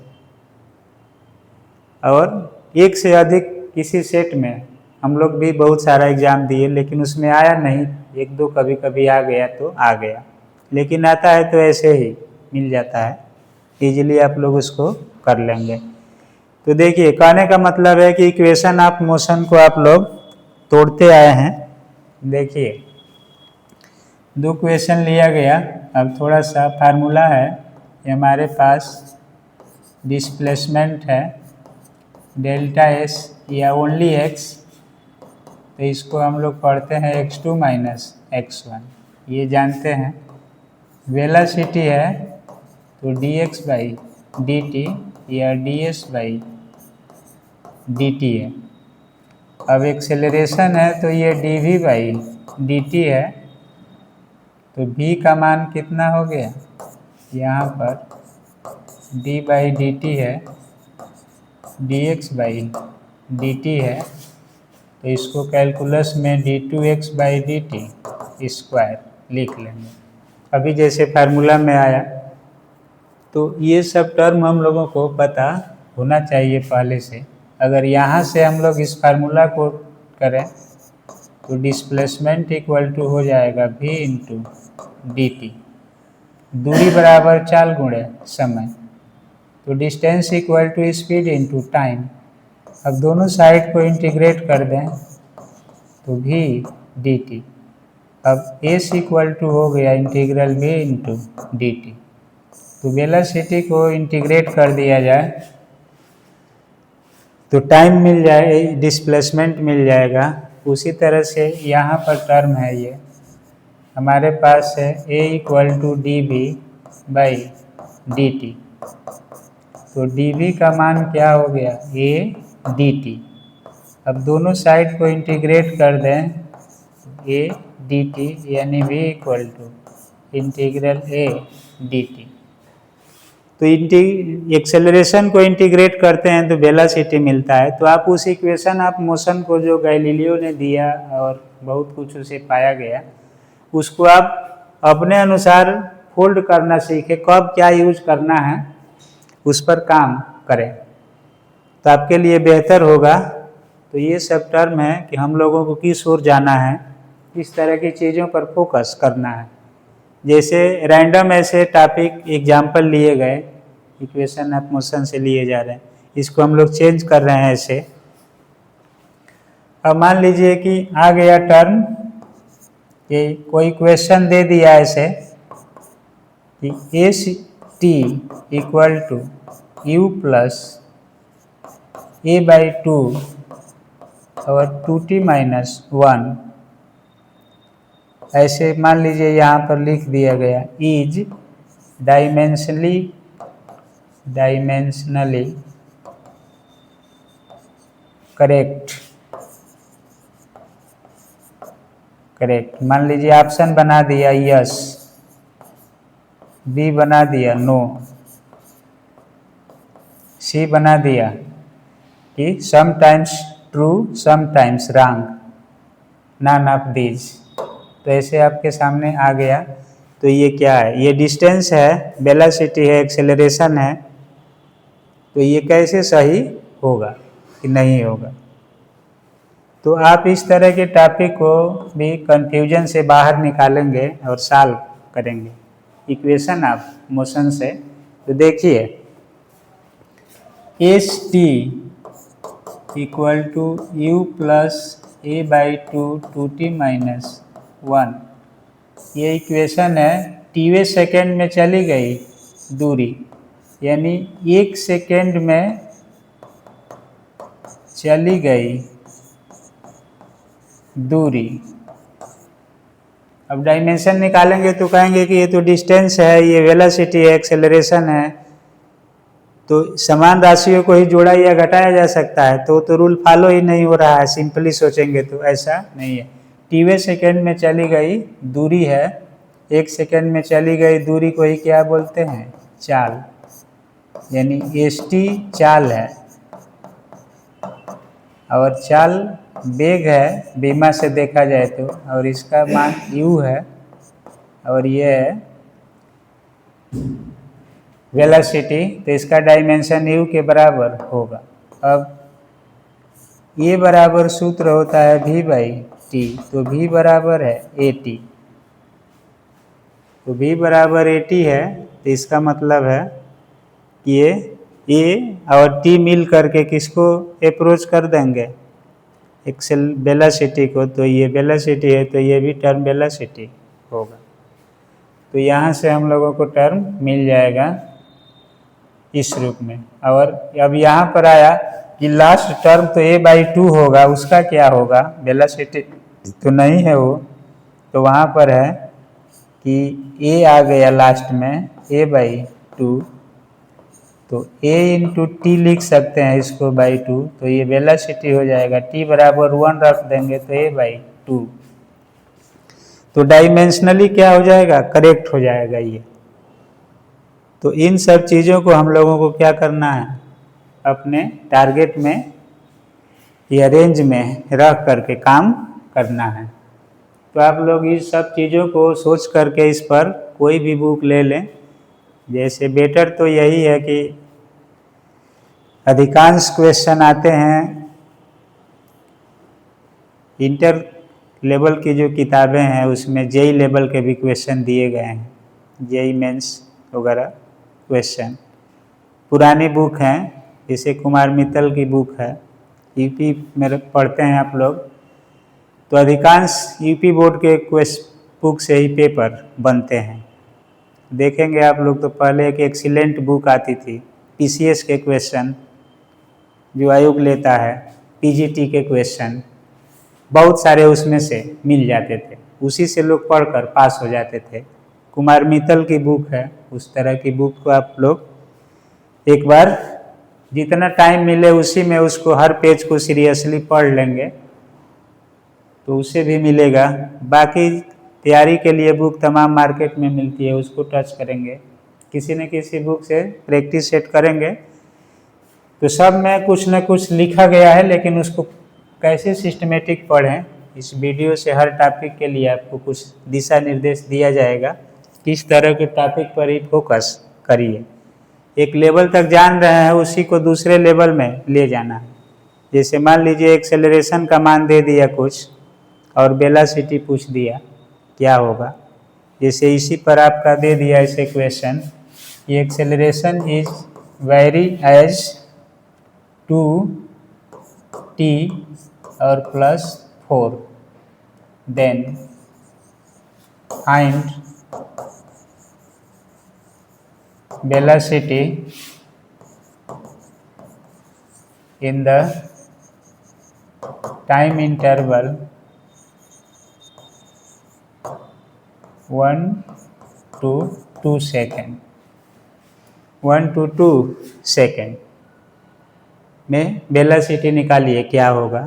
और एक से अधिक किसी सेट में हम लोग भी बहुत सारा एग्ज़ाम दिए, लेकिन उसमें आया नहीं। एक दो कभी कभी आ गया तो आ गया, लेकिन आता है तो ऐसे ही मिल जाता है, इजीली आप लोग उसको कर लेंगे। तो देखिए, कहने का मतलब है कि इक्वेशन ऑफ मोशन को आप लोग तोड़ते आए हैं। देखिए, दो क्वेश्चन लिया गया, अब थोड़ा सा फार्मूला है। हमारे पास डिस्प्लेसमेंट है डेल्टा एस या ओनली एक्स, तो इसको हम लोग पढ़ते हैं x2 माइनस x1, ये जानते हैं। वेलोसिटी है तो dx बाई डी टी या ds बाई डी टी है। अब एक्सेलरेशन है तो ये dv बाई dt है, तो v का मान कितना हो गया, यहाँ पर d बाई डी टी है, dx बाई dt है, तो इसको कैलकुलस में d2x by D T square लिख लेंगे। अभी जैसे फार्मूला में आया, तो ये सब टर्म हम लोगों को पता होना चाहिए पहले से। अगर यहाँ से हम लोग इस फार्मूला को करें तो डिस्प्लेसमेंट इक्वल टू हो जाएगा v इंटू डी टी, दूरी बराबर चाल गुणे समय, तो distance equal to speed into time. अब दोनों साइड को इंटीग्रेट कर दें तो v डी टी। अब s इक्वल टू हो गया integral v into D T. तो वेलोसिटी को इंटीग्रेट कर दिया जाए तो टाइम मिल जाए, डिस्प्लेसमेंट मिल जाएगा। उसी तरह से यहाँ पर टर्म है, ये हमारे पास है a equal to D V by D T. तो dv का मान क्या हो गया, a dt। अब दोनों साइड को इंटीग्रेट कर दें, a dt यानी v equal to integral a dt। तो एक्सेलरेशन को इंटीग्रेट करते हैं तो वेलोसिटी मिलता है। तो आप उस इक्वेशन ऑफ मोशन को जो गैलीलियो ने दिया और बहुत कुछ उसे पाया गया, उसको आप अपने अनुसार फोल्ड करना सीखें, कब क्या यूज करना है उस पर काम करें, तो आपके लिए बेहतर होगा। तो ये सब टर्म है कि हम लोगों को किस ओर जाना है, किस तरह की चीज़ों पर फोकस करना है। जैसे रैंडम ऐसे टॉपिक एग्जाम्पल लिए गए, इक्वेशन ऑफ मोशन से लिए जा रहे हैं, इसको हम लोग चेंज कर रहे हैं ऐसे। अब मान लीजिए कि आ गया टर्म, ये कोई क्वेश्चन दे दिया ऐसे कि S T equal to you plus A by two और 2t माइनस 1, ऐसे मान लीजिए यहाँ पर लिख दिया गया इज डायमेंशनली करेक्ट। मान लीजिए ऑप्शन बना दिया यस, बी बना दिया नो, सी बना दिया कि sometimes true sometimes wrong, none of these. तो ऐसे आपके सामने आ गया। तो ये क्या है, ये डिस्टेंस है, वेलोसिटी है, एक्सेलरेशन है। तो ये कैसे सही होगा कि नहीं होगा। तो आप इस तरह के टॉपिक को भी कंफ्यूजन से बाहर निकालेंगे और सॉल्व करेंगे इक्वेशन ऑफ मोशन से। तो देखिए S T equal to you plus A by two 2t minus 1, ये इक्वेशन है। टीवे सेकेंड में चली गई दूरी, यानी 1 सेकेंड में चली गई दूरी। अब डायमेंशन निकालेंगे तो कहेंगे कि ये तो डिस्टेंस है, ये वेलोसिटी है, एक्सेलरेशन है, तो समान राशियों को ही जोड़ा या घटाया जा सकता है। तो रूल फॉलो ही नहीं हो रहा है, सिंपली सोचेंगे तो ऐसा नहीं है। टीवे सेकेंड में चली गई दूरी है, 1 सेकेंड में चली गई दूरी को ही क्या बोलते हैं, चाल, यानी एस टी चाल है। और चाल वेग है बीमा से देखा जाए तो, और इसका मान u है और ये है वेलोसिटी, तो इसका डायमेंशन u के बराबर होगा। अब ये बराबर सूत्र होता है v बाई टी, तो v बराबर है at। तो v बराबर at है, तो इसका मतलब है कि ये a और t मिल करके किसको अप्रोच कर देंगे, एक्सेल वेलोसिटी को। तो ये वेलोसिटी है, तो ये भी टर्म वेलोसिटी होगा। तो यहाँ से हम लोगों को टर्म मिल जाएगा इस रूप में। और अब यहाँ पर आया कि लास्ट टर्म तो a बाई टू होगा, उसका क्या होगा, वेलोसिटी तो नहीं है वो। तो वहाँ पर है कि a आ गया लास्ट में a बाई टू, तो a इंटू टी लिख सकते हैं इसको बाई टू, तो ये वेलोसिटी हो जाएगा। t बराबर 1 रख देंगे तो a बाई टू, तो डायमेंशनली क्या हो जाएगा, करेक्ट हो जाएगा ये। तो इन सब चीज़ों को हम लोगों को क्या करना है, अपने टारगेट में या रेंज में रख करके काम करना है। तो आप लोग इस सब चीज़ों को सोच करके इस पर कोई भी बुक ले लें। जैसे बेटर तो यही है कि अधिकांश क्वेश्चन आते हैं इंटर लेवल की जो किताबें हैं उसमें जेई लेवल के भी क्वेश्चन दिए गए हैं, जेई मेंस वगैरह क्वेश्चन। पुरानी बुक हैं, जैसे कुमार मित्तल की बुक है, यूपी में पढ़ते हैं आप लोग, तो अधिकांश यूपी बोर्ड के बुक से ही पेपर बनते हैं। देखेंगे आप लोग तो पहले एक एक्सीलेंट बुक आती थी, पीसीएस के क्वेश्चन जो आयोग लेता है, पीजीटी के क्वेश्चन बहुत सारे उसमें से मिल जाते थे, उसी से लोग पढ़कर पास हो जाते थे। कुमार मित्तल की बुक है, उस तरह की बुक को आप लोग एक बार जितना टाइम मिले उसी में उसको हर पेज को सीरियसली पढ़ लेंगे तो उसे भी मिलेगा। बाकी तैयारी के लिए बुक तमाम मार्केट में मिलती है, उसको टच करेंगे, किसी न किसी बुक से प्रैक्टिस सेट करेंगे तो सब में कुछ न कुछ लिखा गया है, लेकिन उसको कैसे सिस्टमेटिक पढ़ें, इस वीडियो से हर टॉपिक के लिए आपको कुछ दिशा निर्देश दिया जाएगा, किस तरह के टॉपिक पर ही फोकस करिए। एक लेवल तक जान रहे हैं, उसी को दूसरे लेवल में ले जाना है। जैसे मान लीजिए एक्सेलरेशन का मान दे दिया कुछ और वेलोसिटी पूछ दिया, क्या होगा। जैसे इसी पर आपका दे दिया ऐसे क्वेश्चन, ये acceleration is vary as two t और plus 4, then find velocity in the time interval 1 to 2 second, 1 to 2 second में वेलोसिटी निकालिए क्या होगा।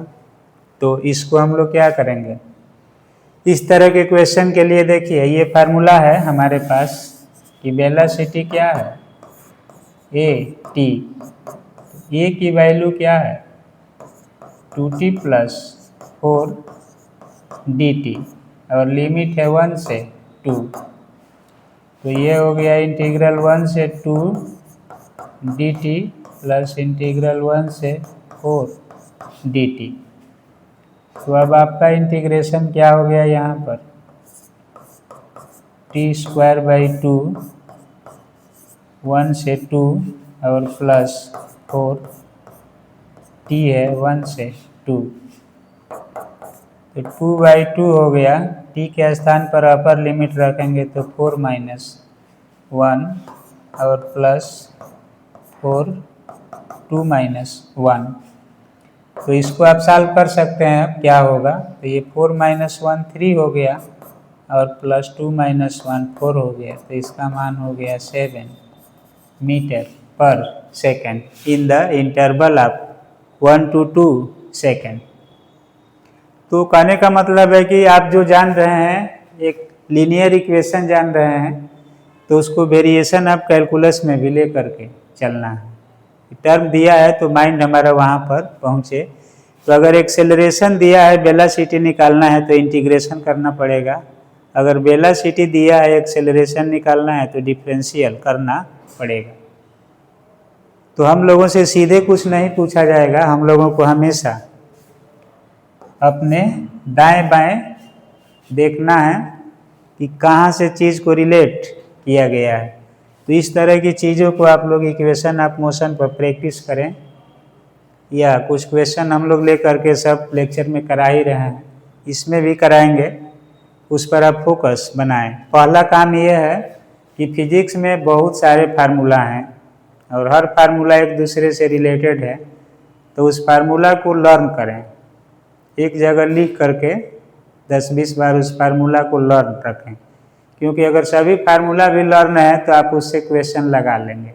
तो इसको हम लोग क्या करेंगे, इस तरह के क्वेश्चन के लिए देखिए ये फार्मूला है हमारे पास कि वेलोसिटी क्या है, ए टी, ए की वैल्यू क्या है 2t + 4 dt और लिमिट है 1 से 2, तो ये हो गया इंटीग्रल 1 से 2 dt प्लस इंटीग्रल 1 से 4 dt। तो अब आपका इंटीग्रेशन क्या हो गया यहाँ पर t²/2 1 से 2 और प्लस 4 t है 1 से 2, तो 2/2 हो गया। t के स्थान पर अपर लिमिट रखेंगे तो 4 - 1 और प्लस 4 2 - 1, तो इसको आप सॉल्व कर सकते हैं। अब क्या होगा, तो ये 4 - 1 3 हो गया और प्लस 2 - 1 4 हो गया, तो इसका मान हो गया 7 metre per second in the interval of 1 to 2 second. तो कहने का मतलब है कि आप जो जान रहे हैं एक लीनियर इक्वेशन जान रहे हैं, तो उसको वेरिएशन ऑफ कैलकुलस में भी ले करके चलना है। टर्म दिया है तो माइंड हमारा वहाँ पर पहुँचे। तो अगर एक्सेलरेशन दिया है वेलोसिटी निकालना है तो इंटीग्रेशन करना पड़ेगा, अगर वेलोसिटी दिया है एक्सेलरेशन निकालना है तो डिफरेंशियल करना पड़ेगा। तो हम लोगों से सीधे कुछ नहीं पूछा जाएगा, हम लोगों को हमेशा अपने दाएं बाएं देखना है कि कहाँ से चीज़ को रिलेट किया गया है। तो इस तरह की चीज़ों को आप लोग इक्वेशन ऑफ मोशन पर प्रैक्टिस करें, या कुछ क्वेश्चन हम लोग ले करके सब लेक्चर में करा ही रहे हैं, इसमें भी कराएंगे, उस पर आप फोकस बनाएं। पहला काम ये है कि फिजिक्स में बहुत सारे फार्मूला हैं और हर फार्मूला एक दूसरे से रिलेटेड है, तो उस फार्मूला को लर्न करें, एक जगह लिख करके 10-20 बार उस फार्मूला को लर्न रखें, क्योंकि अगर सभी फार्मूला भी लर्न है तो आप उससे क्वेश्चन लगा लेंगे,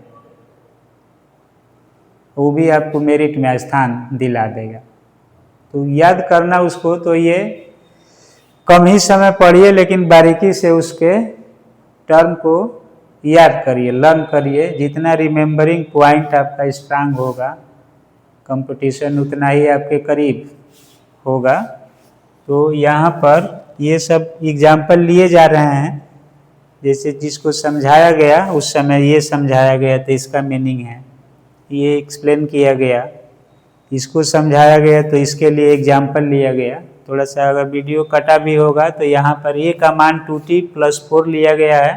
वो भी आपको मेरिट में स्थान दिला देगा। तो याद करना उसको, तो ये कम ही समय पढ़िए लेकिन बारीकी से उसके टर्म को याद करिए, लर्न करिए। जितना रिमेम्बरिंग पॉइंट आपका स्ट्रांग होगा, कंपटीशन उतना ही आपके करीब होगा। तो यहाँ पर ये सब एग्जाम्पल लिए जा रहे हैं, जैसे जिसको समझाया गया उस समय ये समझाया गया तो इसका मीनिंग है, ये एक्सप्लेन किया गया, इसको समझाया गया तो इसके लिए एग्जाम्पल लिया गया। थोड़ा सा अगर वीडियो कटा भी होगा तो यहाँ पर ये का मान 2t + 4 लिया गया है,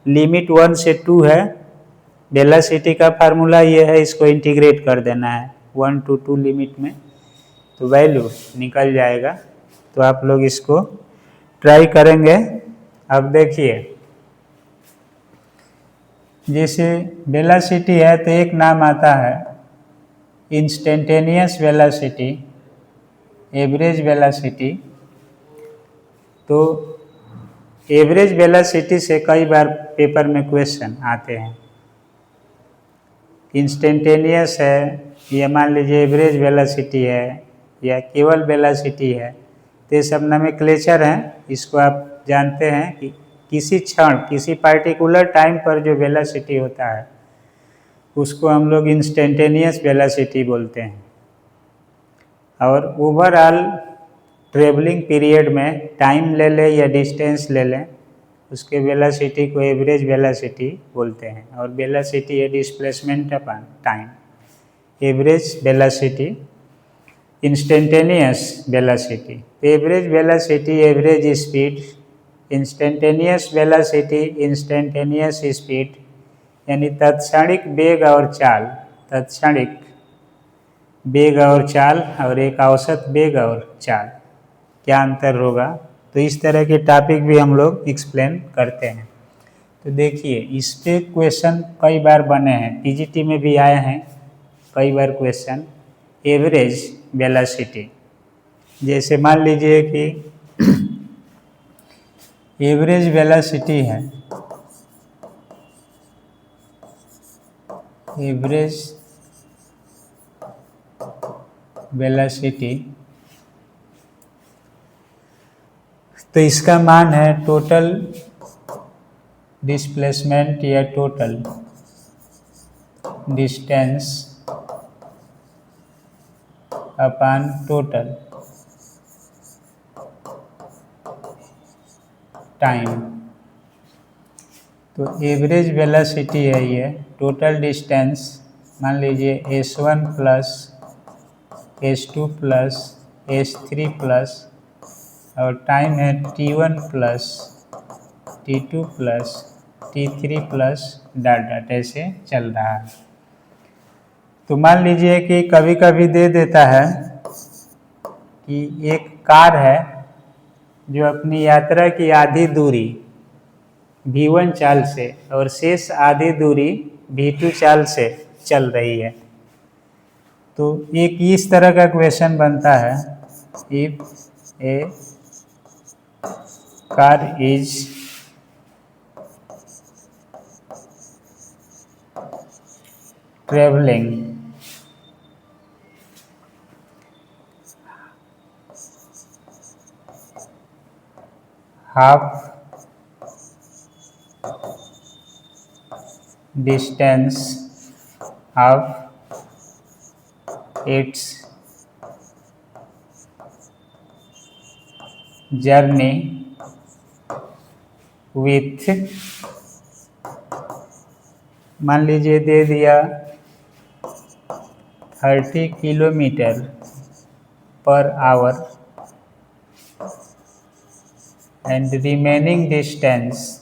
लिमिट 1 से 2 है, वेलोसिटी का फार्मूला ये है, इसको इंटीग्रेट कर देना है 1 to 2 लिमिट में, तो वैल्यू निकल जाएगा। तो आप लोग इसको ट्राई करेंगे। अब देखिए, जैसे वेलोसिटी है तो एक नाम आता है इंस्टेंटेनियस वेलोसिटी, एवरेज वेलोसिटी। तो एवरेज वेलोसिटी से कई बार पेपर में क्वेश्चन आते हैं। इंस्टेंटेनियस है, या मान लीजिए एवरेज वेलोसिटी है, या केवल वेलोसिटी है, तो ये सब नोमेनक्लेचर हैं। इसको आप जानते हैं कि किसी क्षण किसी पार्टिकुलर टाइम पर जो वेलोसिटी होता है उसको हम लोग इंस्टेंटेनियस वेलोसिटी बोलते हैं, और ओवरऑल ट्रेवलिंग पीरियड में टाइम ले लें या डिस्टेंस ले लें, उसके वेलोसिटी को एवरेज वेलोसिटी बोलते हैं। और वेलोसिटी है displacement upon time, average velocity, instantaneous velocity. Average velocity average speed, instantaneous velocity instantaneous speed, यानी तत्क्षणिक वेग और चाल, तत्क्षणिक वेग और चाल, और एक औसत वेग और चाल, क्या अंतर होगा। तो इस तरह के टॉपिक भी हम लोग एक्सप्लेन करते हैं। तो देखिए, इस पे क्वेश्चन कई बार बने हैं, पीजीटी में भी आए हैं कई बार क्वेश्चन। एवरेज वेलोसिटी, जैसे मान लीजिए कि एवरेज वेलोसिटी है, एवरेज वेलोसिटी, तो इसका मान है टोटल डिस्प्लेसमेंट या total distance upon total time. तो एवरेज वेलोसिटी है ये, टोटल डिस्टेंस मान लीजिए s1 plus s2 plus s3 plus, और टाइम है t1 plus t2 plus t3 plus dot dot ऐसे चल रहा है। तो मान लीजिए कि कभी कभी दे देता है कि एक कार है जो अपनी यात्रा की आधी दूरी v1 चाल से और शेष आधी दूरी v2 चाल से चल रही है। तो एक इस तरह का क्वेश्चन बनता है, if A car is travelling half distance of its journey with, मान लीजिए दे दिया 30 kilometre per hour and remaining distance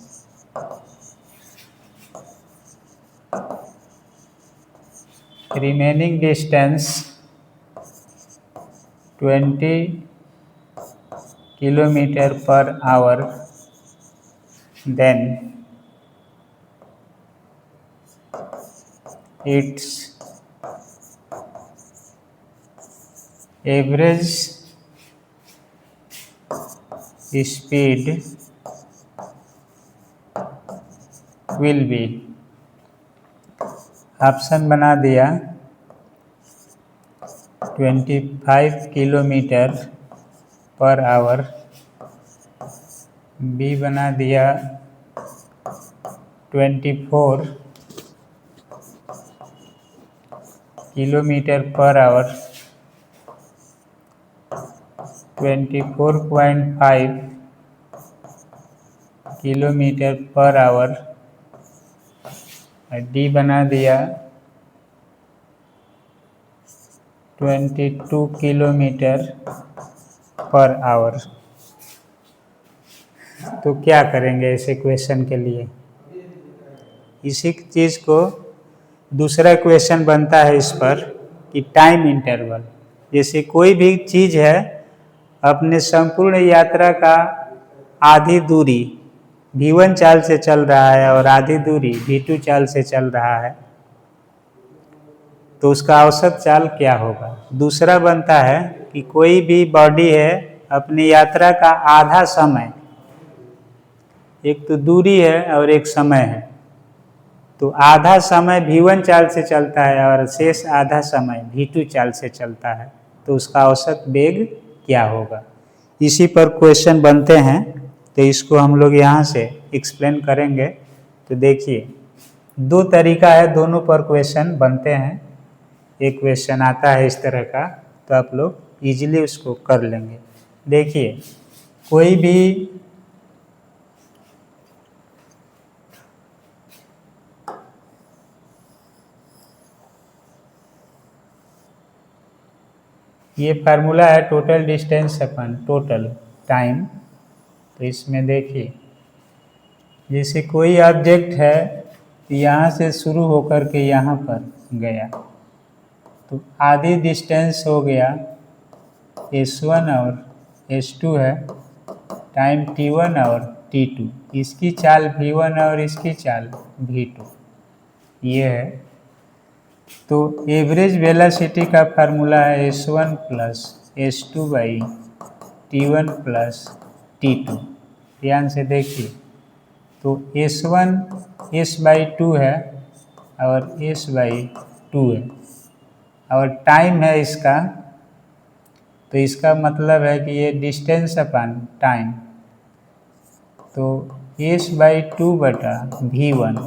remaining distance 20 kilometer per hour, then its average speed will be, option बना दिया 25 किलोमीटर पर आवर, बी बना दिया 24 kilometre per hour, 24.5 kilometre per hour, D बना दिया 22 किलोमीटर पर आवर। तो क्या करेंगे ऐसे क्वेश्चन के लिए, इसी चीज़ को दूसरा क्वेश्चन बनता है इस पर कि टाइम इंटरवल, जैसे कोई भी चीज़ है अपने संपूर्ण यात्रा का आधी दूरी v1 चाल से चल रहा है और आधी दूरी v2 चाल से चल रहा है, तो उसका औसत चाल क्या होगा। दूसरा बनता है कि कोई भी बॉडी है अपनी यात्रा का आधा समय, एक तो दूरी है और एक समय है, तो आधा समय v1 चाल से चलता है और शेष आधा समय v2 चाल से चलता है, तो उसका औसत वेग क्या होगा। इसी पर क्वेश्चन बनते हैं, तो इसको हम लोग यहाँ से एक्सप्लेन करेंगे। तो देखिए, दो तरीका है, दोनों पर क्वेश्चन बनते हैं। एक क्वेश्चन आता है इस तरह का, तो आप लोग इजीली उसको कर लेंगे। देखिए, कोई भी ये फार्मूला है टोटल डिस्टेंस अपन टोटल टाइम। तो इसमें देखिए, जैसे कोई ऑब्जेक्ट है यहाँ से शुरू होकर के यहाँ पर गया, तो आधी डिस्टेंस हो गया S1 और S2 है टाइम T1 और T2, इसकी चाल V1 और इसकी चाल V2 ये है। तो एवरेज वेलोसिटी का फार्मूला है S1 plus S2 by T1 plus T2। ध्यान से देखिए, तो S1 S/2 है और S/2 है और टाइम है इसका, तो इसका मतलब है कि ये डिस्टेंस अपन टाइम, तो S/2 बटा V1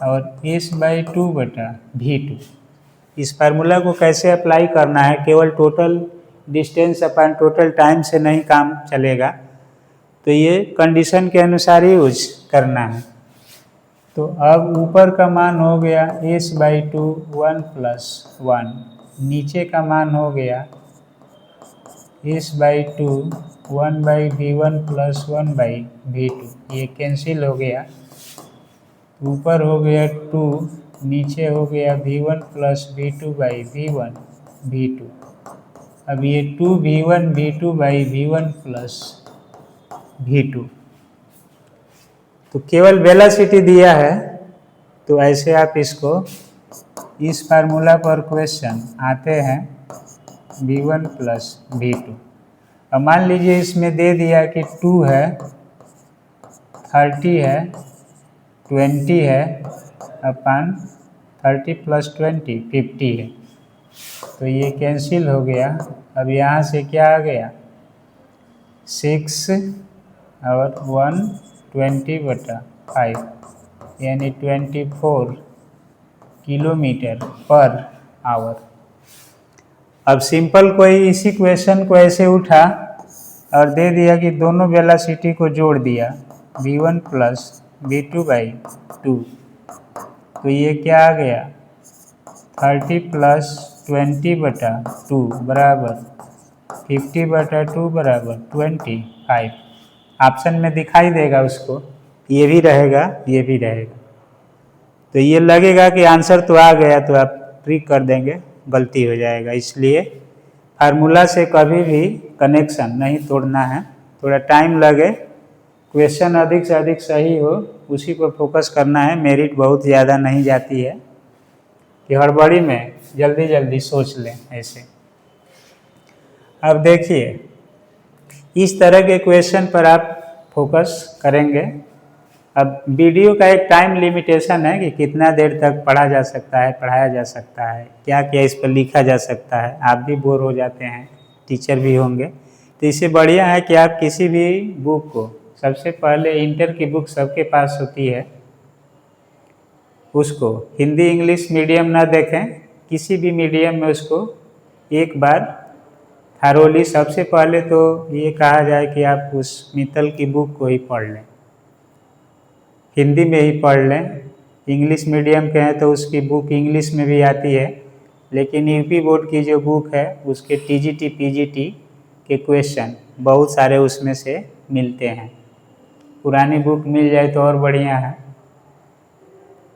और S/2 बटा V2। इस फार्मूला को कैसे अप्लाई करना है, केवल टोटल डिस्टेंस अपन टोटल टाइम से नहीं काम चलेगा, तो ये कंडीशन के अनुसार ही यूज करना है। तो अब ऊपर का मान हो गया S/2 1 + 1, नीचे का मान हो गया S/2 1/V1 + 1/V2, ये कैंसिल हो गया। ऊपर हो गया 2, नीचे हो गया V1 + V2/V1 V2। अब ये 2V1 V2/V1 + V2, तो केवल वेलोसिटी दिया है, तो ऐसे आप इसको इस फार्मूला पर क्वेश्चन आते हैं V1 + V2। अब मान लीजिए इसमें दे दिया कि 2 है, 30 है, 20 है, अपन 30 + 20 50 है, तो ये कैंसिल हो गया। अब यहाँ से क्या आ गया 6 और 1 20/5 यानी 24 km/h। अब सिंपल कोई इसी क्वेश्चन को ऐसे उठा और दे दिया कि दोनों वेलोसिटी को जोड़ दिया V1 + V2/2, तो ये क्या आ गया 30 + 20/2 बराबर 50/2 बराबर 25। ऑप्शन में दिखाई देगा उसको, ये भी रहेगा ये भी रहेगा, तो ये लगेगा कि आंसर तो आ गया, तो आप ट्रिक कर देंगे, गलती हो जाएगा। इसलिए फार्मूला से कभी भी कनेक्शन नहीं तोड़ना है, थोड़ा टाइम लगे, क्वेश्चन अधिक से अधिक सही हो उसी पर फोकस करना है। मेरिट बहुत ज़्यादा नहीं जाती है कि हड़बड़ी में जल्दी जल्दी सोच लें ऐसे। अब देखिए, इस तरह के क्वेश्चन पर आप फोकस करेंगे। अब वीडियो का एक टाइम लिमिटेशन है कि कितना देर तक पढ़ा जा सकता है, पढ़ाया जा सकता है, क्या क्या इस पर लिखा जा सकता है। आप भी बोर हो जाते हैं, टीचर भी होंगे, तो इससे बढ़िया है कि आप किसी भी बुक को, सबसे पहले इंटर की बुक सबके पास होती है, उसको हिंदी इंग्लिश मीडियम ना देखें, किसी भी मीडियम में उसको एक बार थारोली, सबसे पहले तो ये कहा जाए कि आप उस मित्तल की बुक को ही पढ़ लें, हिंदी में ही पढ़ लें। इंग्लिश मीडियम के हैं तो उसकी बुक इंग्लिश में भी आती है, लेकिन यूपी बोर्ड की जो बुक है उसके टीजीटी पीजीटी के क्वेश्चन बहुत सारे उसमें से मिलते हैं। पुरानी बुक मिल जाए तो और बढ़िया है,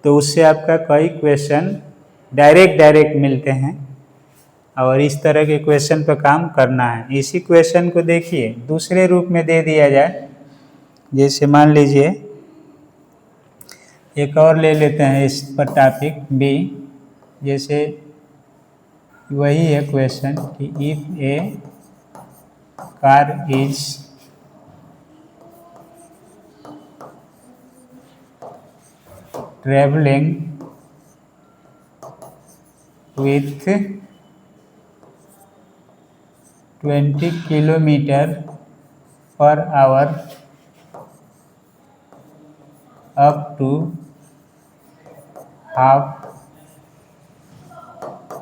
तो उससे आपका कई क्वेश्चन डायरेक्ट मिलते हैं और इस तरह के क्वेश्चन पर काम करना है। इसी क्वेश्चन को देखिए दूसरे रूप में दे दिया जाए, जैसे मान लीजिए एक और ले लेते हैं इस पर टॉपिक बी, जैसे वही है क्वेश्चन कि if A car is travelling with 20 km/h up to half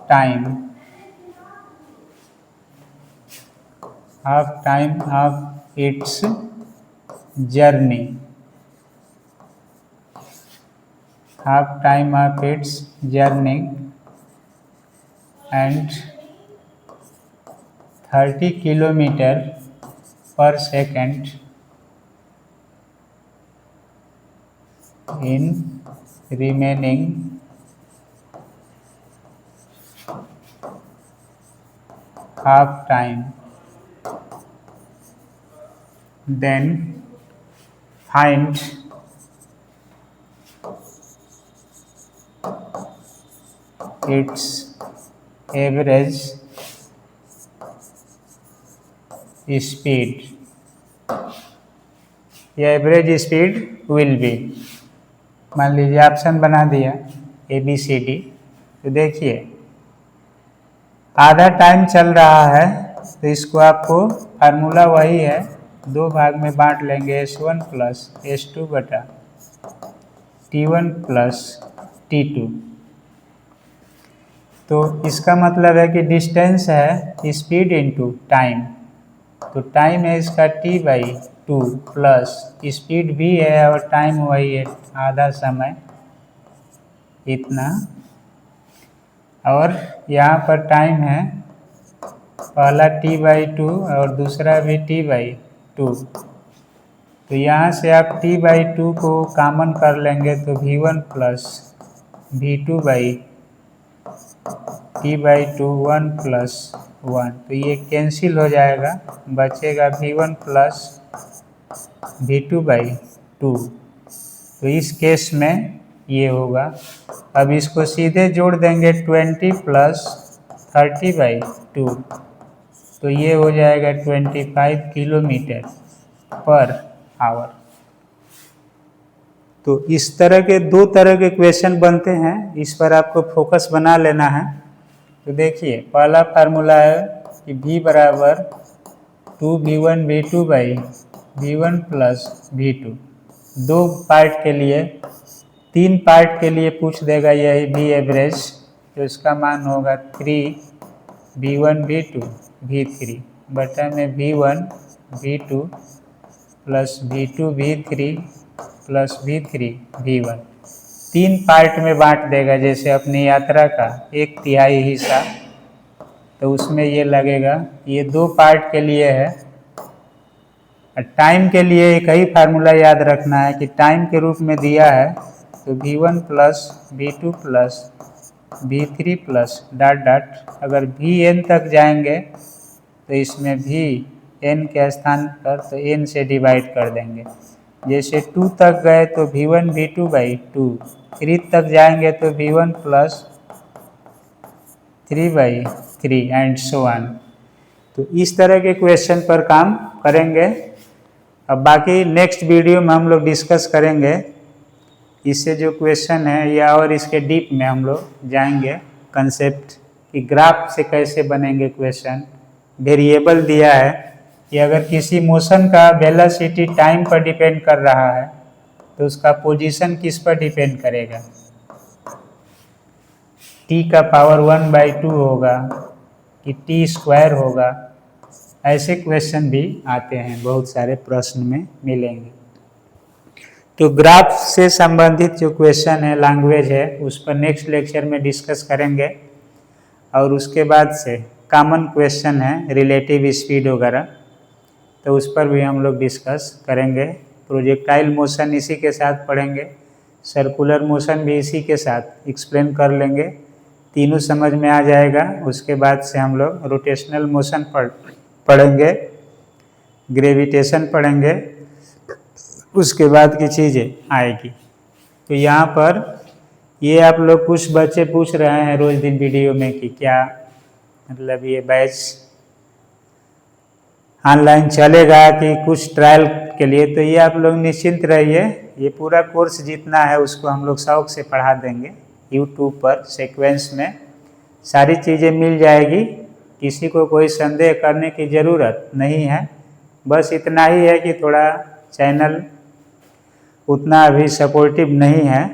time of its journey, and 30 km/s in remaining half time, then find its average speed. ये एवरेज स्पीड विल बी, मान लीजिए ऑप्शन बना दिया ABCD। तो देखिए आधा टाइम चल रहा है तो इसको आपको फार्मूला वही है, 2 भाग में बांट लेंगे, S1 प्लस S2 बटा T1 प्लस T2। तो इसका मतलब है कि डिस्टेंस है स्पीड इनटू टाइम, तो टाइम है इसका T/2 प्लस स्पीड भी है और टाइम वही है आधा समय इतना, और यहाँ पर टाइम है पहला T/2 और दूसरा भी T/2। तो यहाँ से आप T/2 को कॉमन कर लेंगे तो V1 प्लस V2/T/2 1 प्लस 1, तो ये कैंसिल हो जाएगा, बचेगा V1 प्लस V2/2। तो इस केस में ये होगा। अब इसको सीधे जोड़ देंगे 20 प्लस 30/2, तो ये हो जाएगा 25 किलोमीटर पर आवर। तो इस तरह के 2 तरह के क्वेश्चन बनते हैं, इस पर आपको फोकस बना लेना है। तो देखिए पहला फार्मूला है कि V बराबर 2V1 V2/V1 plus V2, 2 part के लिए, 3 पार्ट के लिए पूछ देगा यही V एवरेज, तो इसका मान होगा 3V1 V2 V3 बटा में V1 V2 plus V2 V3 plus V3 V1। 3 part में बांट देगा, जैसे अपनी यात्रा का 1/3 हिस्सा, तो उसमें ये लगेगा। ये 2 पार्ट के लिए है। टाइम के लिए एक ही फार्मूला याद रखना है कि टाइम के रूप में दिया है तो V1 plus V2 plus V3 plus dot dot, अगर Vn तक जाएंगे तो इसमें Vn के स्थान पर तो n से डिवाइड कर देंगे। जैसे 2 तक गए तो V1 V2/2, 3 तक जाएंगे तो V1 plus 3/3 and so on. तो इस तरह के क्वेश्चन पर काम करेंगे। अब बाकी नेक्स्ट वीडियो में हम लोग डिस्कस करेंगे इससे जो क्वेश्चन है, या और इसके डीप में हम लोग जाएंगे कंसेप्ट कि ग्राफ से कैसे बनेंगे क्वेश्चन। वेरिएबल दिया है कि अगर किसी मोशन का वेलोसिटी टाइम पर डिपेंड कर रहा है तो उसका पोजीशन किस पर डिपेंड करेगा, t का पावर 1/2 होगा कि t² होगा। ऐसे क्वेश्चन भी आते हैं, बहुत सारे प्रश्न में मिलेंगे। तो ग्राफ से संबंधित जो क्वेश्चन है, लैंग्वेज है, उस पर नेक्स्ट लेक्चर में डिस्कस करेंगे। और उसके बाद से कॉमन क्वेश्चन है रिलेटिव स्पीड वगैरह, तो उस पर भी हम लोग डिस्कस करेंगे। प्रोजेक्टाइल मोशन इसी के साथ पढ़ेंगे, सर्कुलर मोशन भी इसी के साथ एक्सप्लेन कर लेंगे, तीनों समझ में आ जाएगा। उसके बाद से हम लोग रोटेशनल मोशन पढ़ेंगे, ग्रेविटेशन पढ़ेंगे, उसके बाद की चीज़ें आएगी। तो यहाँ पर ये आप लोग कुछ बच्चे पूछ रहे हैं रोज दिन वीडियो में कि क्या मतलब ये बैच ऑनलाइन चलेगा कि कुछ ट्रायल के लिए, तो ये आप लोग निश्चिंत रहिए, ये पूरा कोर्स जितना है उसको हम लोग शौक से पढ़ा देंगे। यूट्यूब पर सीक्वेंस में सारी चीज़ें मिल जाएगी, किसी को कोई संदेह करने की ज़रूरत नहीं है। बस इतना ही है कि थोड़ा चैनल उतना अभी सपोर्टिव नहीं है,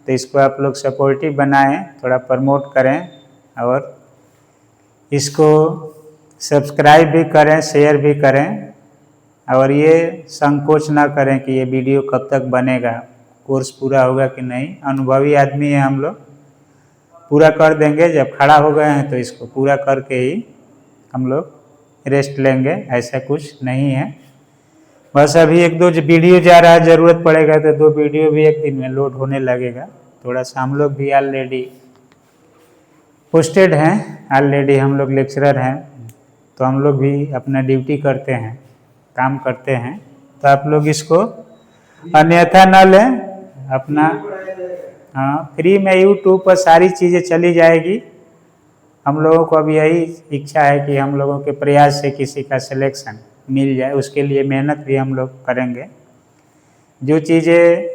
तो इसको आप लोग सपोर्टिव बनाएं, थोड़ा प्रमोट करें और इसको सब्सक्राइब भी करें, शेयर भी करें। और ये संकोच ना करें कि ये वीडियो कब तक बनेगा, कोर्स पूरा होगा कि नहीं। अनुभवी आदमी है हम लोग, पूरा कर देंगे। जब खड़ा हो गए हैं तो इसको पूरा करके ही हम लोग रेस्ट लेंगे, ऐसा कुछ नहीं है। बस अभी 1-2 वीडियो जा रहा है, ज़रूरत पड़ेगा तो 2 वीडियो भी एक दिन में लोड होने लगेगा। थोड़ा सा हम लोग भी ऑलरेडी पोस्टेड हैं, ऑलरेडी हम लोग लेक्चरर हैं, तो हम लोग भी अपना ड्यूटी करते हैं, काम करते हैं, तो आप लोग इसको अन्यथा न लें। अपना हाँ, फ्री में यूट्यूब पर सारी चीज़ें चली जाएगी। हम लोगों को अब यही इच्छा है कि हम लोगों के प्रयास से किसी का सिलेक्शन मिल जाए, उसके लिए मेहनत भी हम लोग करेंगे। जो चीज़ें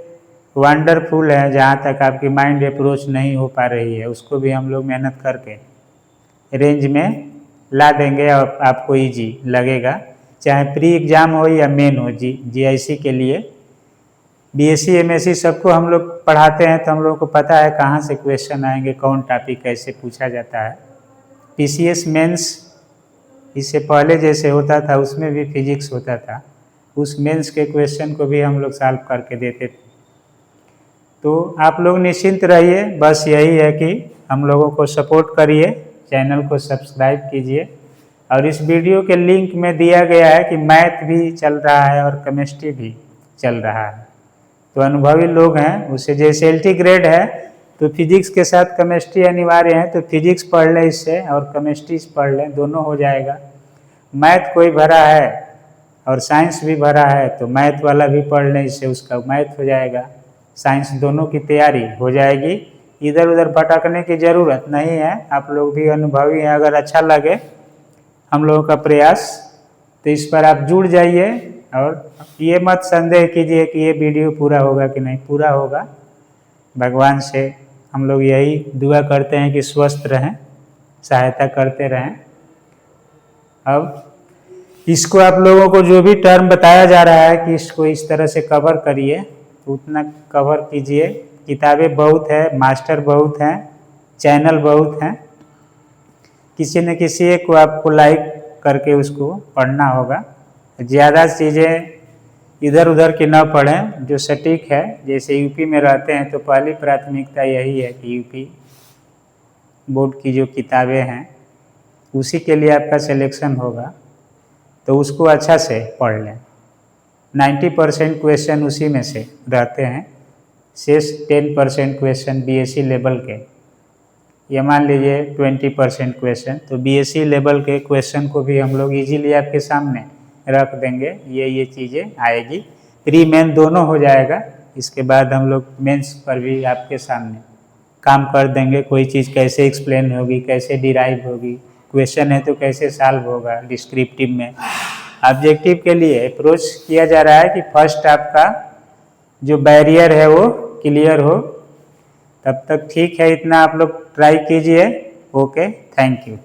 वंडरफुल है, जहाँ तक आपकी माइंड अप्रोच नहीं हो पा रही है, उसको भी हम लोग मेहनत करके रेंज में ला देंगे और आपको इजी लगेगा। चाहे प्री एग्ज़ाम हो या मेन हो, जीआईसी के लिए बीएससी एमएससी सबको हम लोग पढ़ाते हैं, तो हम लोगों को पता है कहाँ से क्वेश्चन आएंगे, कौन टॉपिक कैसे पूछा जाता है। पीसीएस मेंस इससे पहले जैसे होता था उसमें भी फिजिक्स होता था, उस मेंस के क्वेश्चन को भी हम लोग सॉल्व करके देते थे। तो आप लोग निश्चिंत रहिए, बस यही है कि हम लोगों को सपोर्ट करिए, चैनल को सब्सक्राइब कीजिए। और इस वीडियो के लिंक में दिया गया है कि मैथ भी चल रहा है और केमिस्ट्री भी चल रहा है। तो अनुभवी लोग हैं, उसे जैसे एलटी ग्रेड है तो फिजिक्स के साथ केमिस्ट्री अनिवार्य है, तो फिजिक्स पढ़ लें इससे और केमिस्ट्री पढ़ लें, दोनों हो जाएगा। मैथ कोई भरा है और साइंस भी भरा है, तो मैथ वाला भी पढ़ लें, इससे उसका मैथ हो जाएगा, साइंस दोनों की तैयारी हो जाएगी। इधर उधर भटकने की ज़रूरत नहीं है। आप लोग भी अनुभवी हैं, अगर अच्छा लगे हम लोगों का प्रयास तो इस पर आप जुड़ जाइए। और ये मत संदेह कीजिए कि ये वीडियो पूरा होगा कि नहीं, पूरा होगा। भगवान से हम लोग यही दुआ करते हैं कि स्वस्थ रहें, सहायता करते रहें। अब इसको आप लोगों को जो भी टर्म बताया जा रहा है कि इसको इस तरह से कवर करिए, तो उतना कवर कीजिए। किताबें बहुत है, मास्टर बहुत हैं, चैनल बहुत हैं, किसी न किसी एक को आपको लाइक करके उसको पढ़ना होगा। ज़्यादा चीज़ें इधर उधर की न पढ़ें, जो सटीक है। जैसे यूपी में रहते हैं तो पहली प्राथमिकता यही है कि यूपी बोर्ड की जो किताबें हैं उसी के लिए आपका सिलेक्शन होगा, तो उसको अच्छा से पढ़ लें। 90% क्वेश्चन उसी में से रहते हैं, शेष 10% क्वेश्चन बीएससी लेवल के, ये मान लीजिए 20% क्वेश्चन, तो बीएससी लेवल के क्वेश्चन को भी हम लोग इजीली आपके सामने रख देंगे। ये चीज़ें आएगी, प्री मेन दोनों हो जाएगा। इसके बाद हम लोग मेंस पर भी आपके सामने काम कर देंगे। कोई चीज़ कैसे एक्सप्लेन होगी, कैसे डिराइव होगी, क्वेश्चन है तो कैसे सॉल्व होगा। डिस्क्रिप्टिव में ऑब्जेक्टिव के लिए अप्रोच किया जा रहा है कि फर्स्ट आपका जो बैरियर है वो क्लियर हो। तब तक ठीक है, इतना आप लोग ट्राई कीजिए। Okay, thank you.